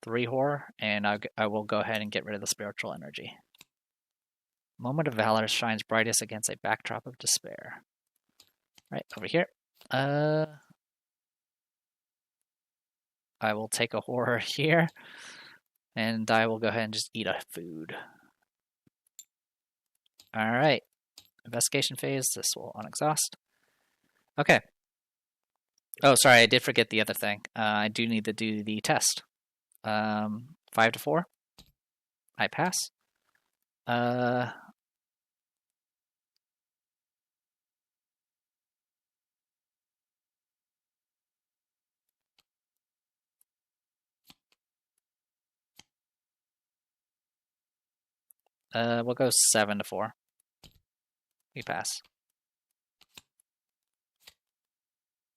3 horror, and I will go ahead and get rid of the spiritual energy. Moment of Valor shines brightest against a backdrop of despair. Right, over here. I will take a horror here, and I will go ahead and just eat a food. Alright, investigation phase, this will unexhaust. Okay. Oh, sorry, I did forget the other thing. I do need to do the test. 5 to 4. I pass. We'll go 7 to 4. We pass.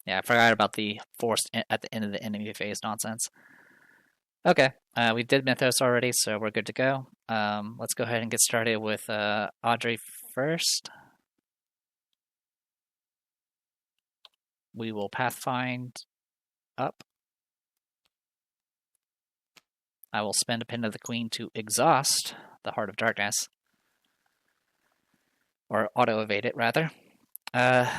Yeah, I forgot about the force at the end of the enemy phase nonsense. Okay, we did Mythos already, so we're good to go. Let's go ahead and get started with Audrey first. We will Pathfind up. I will spend a Pin of the Queen to exhaust the Heart of Darkness. Or auto-evade it, rather. Well,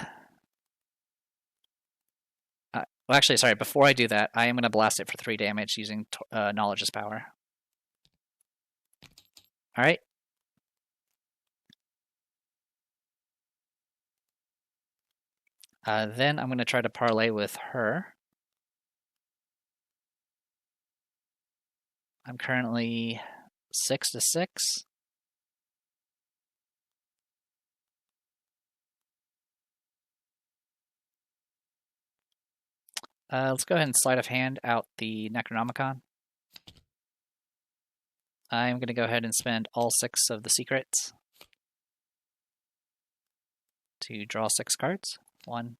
actually, sorry, before I do that, I am going to blast it for 3 damage using Knowledge's Power. Alright. Then I'm going to try to parlay with her. I'm currently 6 to 6. Let's go ahead and sleight of hand out the Necronomicon. I'm going to go ahead and spend all 6 of the secrets to draw 6 cards. 1,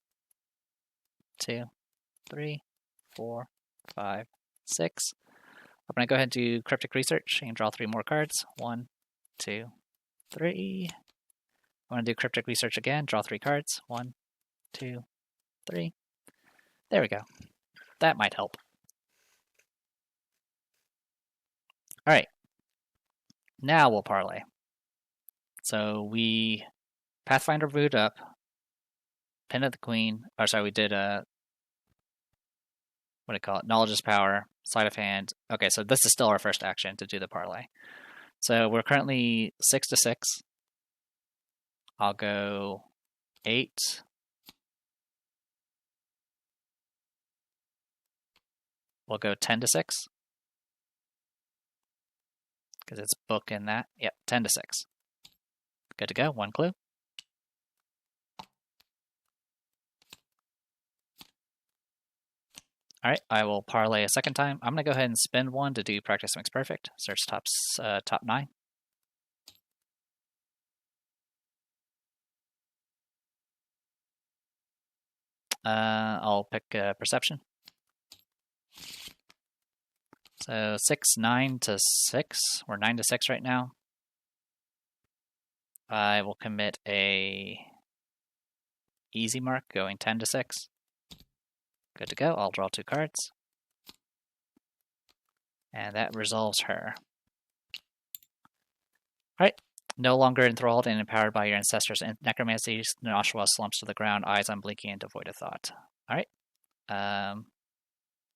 2, 3, 4, 5, 6. I'm going to go ahead and do Cryptic Research and draw 3 more cards. 1, 2, 3. I'm going to do Cryptic Research again, draw 3 cards. 1, 2, 3. There we go. That might help. Alright. Now we'll parlay. So we Pathfinder boot up, Pin of the Queen, or sorry, we did what do you call it? Knowledge's Power, sleight of hand. Okay, so this is still our first action to do the parlay. So we're currently 6 to 6. I'll go 8. We'll go 10 to 6. Because it's book in that. Yep, 10 to 6. Good to go. 1 clue. All right, I will parlay a second time. I'm going to go ahead and spend 1 to do practice makes perfect. Search top 9. I'll pick perception. So 6, 9 to 6. We're 9 to 6 right now. I will commit a easy mark, going 10 to 6. Good to go. I'll draw 2 cards. And that resolves her. Alright. No longer enthralled and empowered by your ancestors' necromancy, Nashua slumps to the ground, eyes unblinking and devoid of thought. Alright.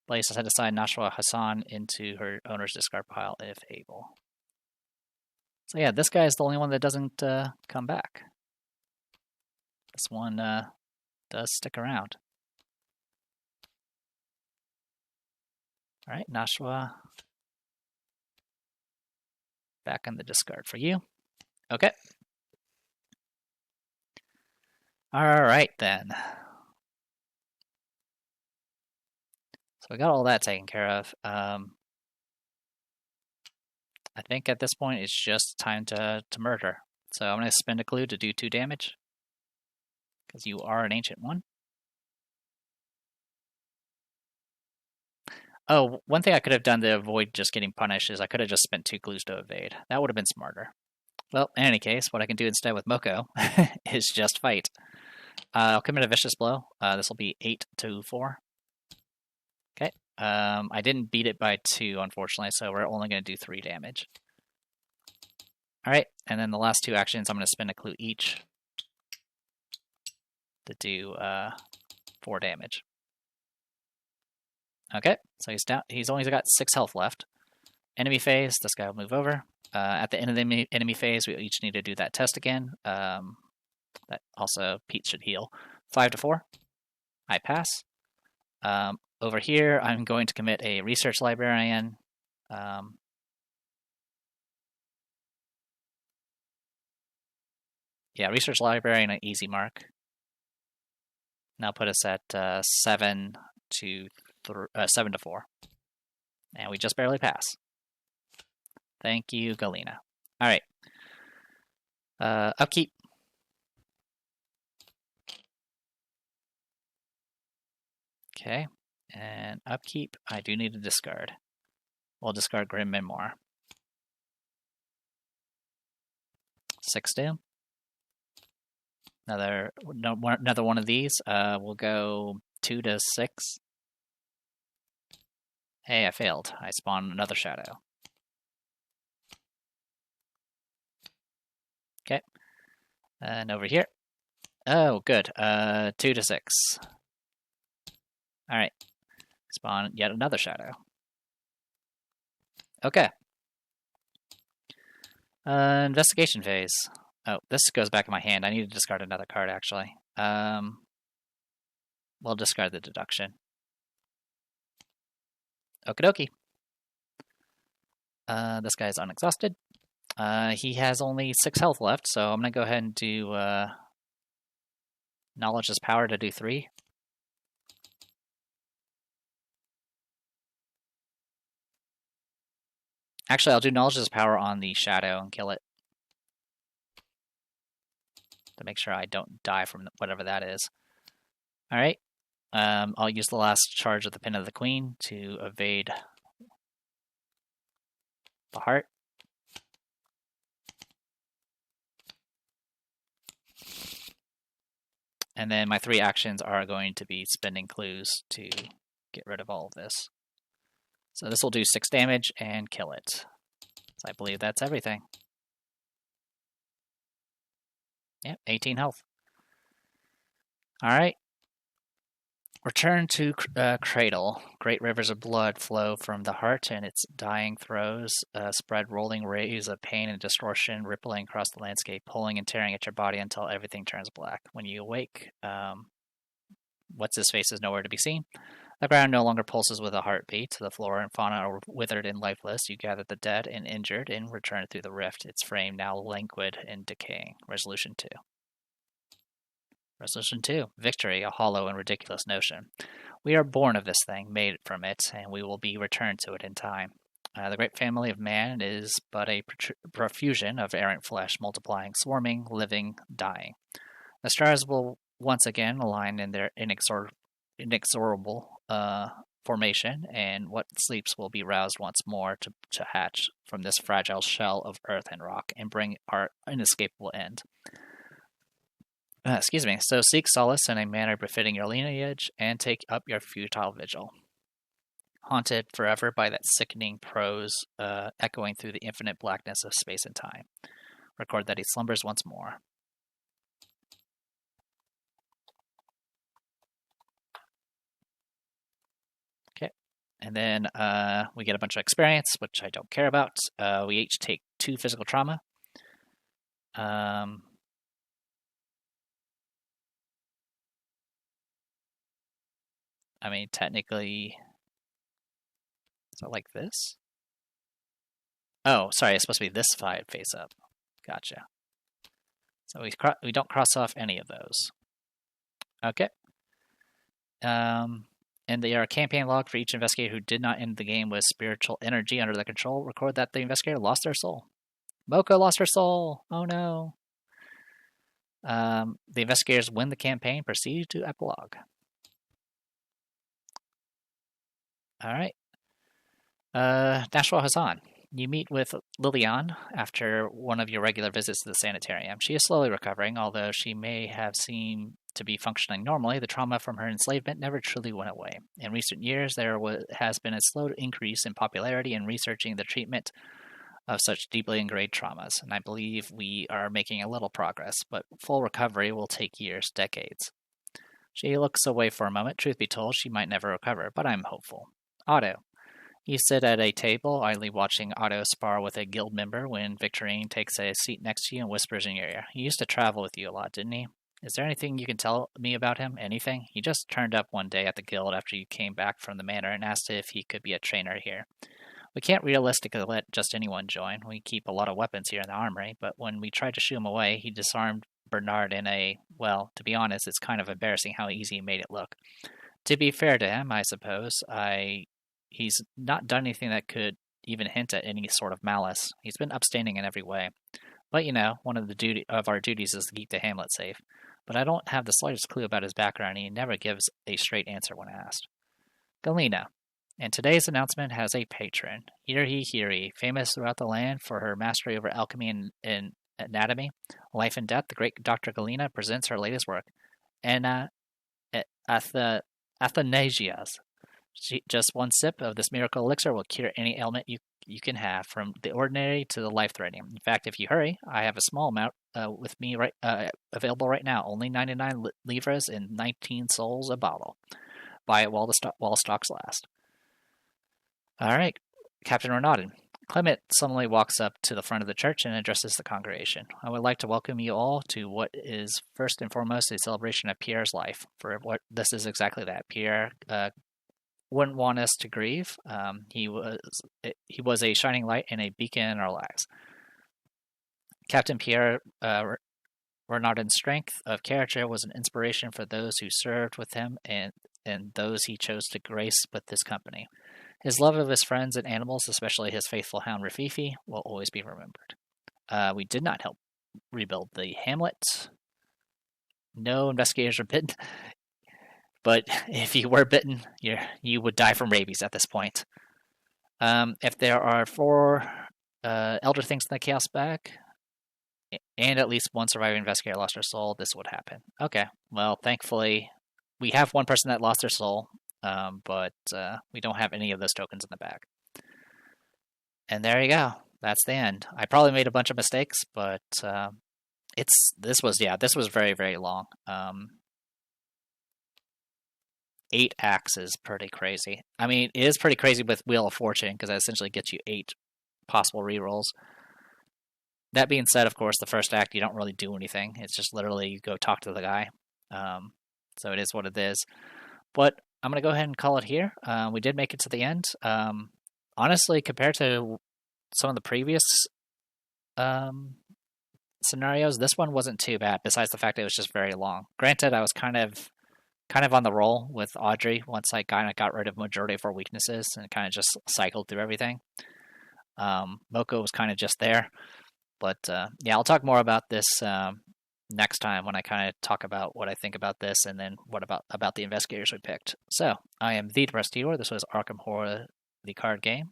Blaze has set aside Nashua Hassan into her owner's discard pile if able. So yeah, this guy is the only one that doesn't come back. This one does stick around. Alright, Nashua. Back in the discard for you. Okay. Alright then. So we got all that taken care of. I think at this point it's just time to murder. So I'm going to spend a clue to do 2 damage. Because you are an ancient one. Oh, one thing I could have done to avoid just getting punished is I could have just spent 2 clues to evade. That would have been smarter. Well, in any case, what I can do instead with Moko is just fight. I'll commit a vicious blow. This will be 8 to 4. Okay. I didn't beat it by 2, unfortunately, so we're only going to do 3 damage. Alright, and then the last 2 actions, I'm going to spend a clue each to do 4 damage. Okay, so he's down. He's only got 6 health left. Enemy phase, this guy will move over. At the end of the enemy phase, we each need to do that test again. That also, Pete should heal. 5 to 4. I pass. Over here, I'm going to commit a research librarian. Yeah, research librarian, an easy mark. Now put us at 7 to 4. And we just barely pass. Thank you, Galena. Alright. Upkeep. Okay. And upkeep, I do need to discard. We'll discard Grim Memoir. 6 down. Another one of these. We'll go 2 to 6. Hey, I failed. I spawned another shadow. Okay. And over here. Oh, good. 2 to 6. Alright. Spawn yet another shadow. Okay. Investigation phase. Oh, this goes back in my hand. I need to discard another card, actually. We'll discard the deduction. Okie dokie. This guy's unexhausted. He has only 6 health left, so I'm going to go ahead and do Knowledge is Power to do 3. Actually, I'll do Knowledge is Power on the shadow and kill it. To make sure I don't die from whatever that is. Alright. I'll use the last charge of the Pin of the Queen to evade the heart. And then my 3 actions are going to be spending clues to get rid of all of this. So this will do 6 damage and kill it. So I believe that's everything. Yep, 18 health. Alright. Return to Cradle. Great rivers of blood flow from the heart, and its dying throes spread rolling waves of pain and distortion, rippling across the landscape, pulling and tearing at your body until everything turns black. When you awake, what's his face is nowhere to be seen. The ground no longer pulses with a heartbeat. The flora and fauna are withered and lifeless. You gather the dead and injured and return through the rift, its frame now languid and decaying. Resolution 2. Resolution 2. Victory, a hollow and ridiculous notion. We are born of this thing, made from it, and we will be returned to it in time. The great family of man is but a profusion of errant flesh, multiplying, swarming, living, dying. The stars will once again align in their inexorable formation, and what sleeps will be roused once more to hatch from this fragile shell of earth and rock and bring our inescapable end. So seek solace in a manner befitting your lineage, and take up your futile vigil. Haunted forever by that sickening prose echoing through the infinite blackness of space and time. Record that he slumbers once more. Okay, and then we get a bunch of experience, which I don't care about. We each take 2 physical trauma. I mean, technically, is it like this? Oh, sorry, it's supposed to be this side face up. Gotcha. So we don't cross off any of those. Okay. And they are a campaign log for each investigator who did not end the game with spiritual energy under their control. Record that the investigator lost their soul. Moko lost her soul. Oh no. The investigators win the campaign. Proceed to epilogue. All right. Nashua Hassan. You meet with Lilian after one of your regular visits to the sanitarium. She is slowly recovering, although she may have seemed to be functioning normally. The trauma from her enslavement never truly went away. In recent years, there has been a slow increase in popularity in researching the treatment of such deeply ingrained traumas, and I believe we are making a little progress, but full recovery will take years, decades. She looks away for a moment. Truth be told, she might never recover, but I'm hopeful. Otto. You sit at a table, idly watching Otto spar with a guild member when Victorine takes a seat next to you and whispers in your ear. He used to travel with you a lot, didn't he? Is there anything you can tell me about him? Anything? He just turned up one day at the guild after you came back from the manor and asked if he could be a trainer here. We can't realistically let just anyone join. We keep a lot of weapons here in the armory, but when we tried to shoo him away, he disarmed Bernard in a, well, to be honest, it's kind of embarrassing how easy he made it look. To be fair to him, I suppose, he's not done anything that could even hint at any sort of malice. He's been upstanding in every way. But, one of our duties is to keep the hamlet safe. But I don't have the slightest clue about his background, and he never gives a straight answer when asked. Galena. And today's announcement has a patron. Hear ye, famous throughout the land for her mastery over alchemy and anatomy. Life and Death, the great Dr. Galena presents her latest work, Athanasias. Just one sip of this miracle elixir will cure any ailment you can have, from the ordinary to the life-threatening. In fact, if you hurry, I have a small amount with me available right now. Only 99 livres and 19 souls a bottle. Buy it while stocks last. All right, Captain Renaudin. Clement suddenly walks up to the front of the church and addresses the congregation. I would like to welcome you all to what is first and foremost a celebration of Pierre's life. For what this is exactly that. Pierre wouldn't want us to grieve. He was a shining light and a beacon in our lives. Captain Pierre Renaudin's strength of character was an inspiration for those who served with him and those he chose to grace with his company. His love of his friends and animals, especially his faithful hound Rafifi, will always be remembered. We did not help rebuild the hamlet. No investigators were bitten. But if you were bitten, you would die from rabies at this point. If there are 4 elder things in the chaos bag, and at least one surviving investigator lost their soul, this would happen. Okay, well, thankfully, we have one person that lost their soul, but we don't have any of those tokens in the bag. And there you go. That's the end. I probably made a bunch of mistakes, but this was very, very long. 8 acts is pretty crazy. I mean, it is pretty crazy with Wheel of Fortune because that essentially gets you 8 possible rerolls. That being said, of course, the first act you don't really do anything. It's just literally you go talk to the guy. So it is what it is. But I'm gonna go ahead and call it here. We did make it to the end. Honestly, compared to some of the previous scenarios, this one wasn't too bad. Besides the fact it was just very long. Granted, I was kind of on the roll with Audrey once I kind of got rid of majority of her weaknesses and kind of just cycled through everything. Moko was kind of just there. But yeah, I'll talk more about this next time when I kind of talk about what I think about this and then what about the investigators we picked. So, I am the Depressed Eeyore. This was Arkham Horror, the card game.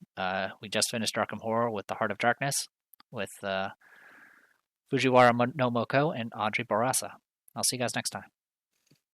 We just finished Arkham Horror with the Heart of Darkness with Fujiwara no Moko and Audrey Barasa. I'll see you guys next time.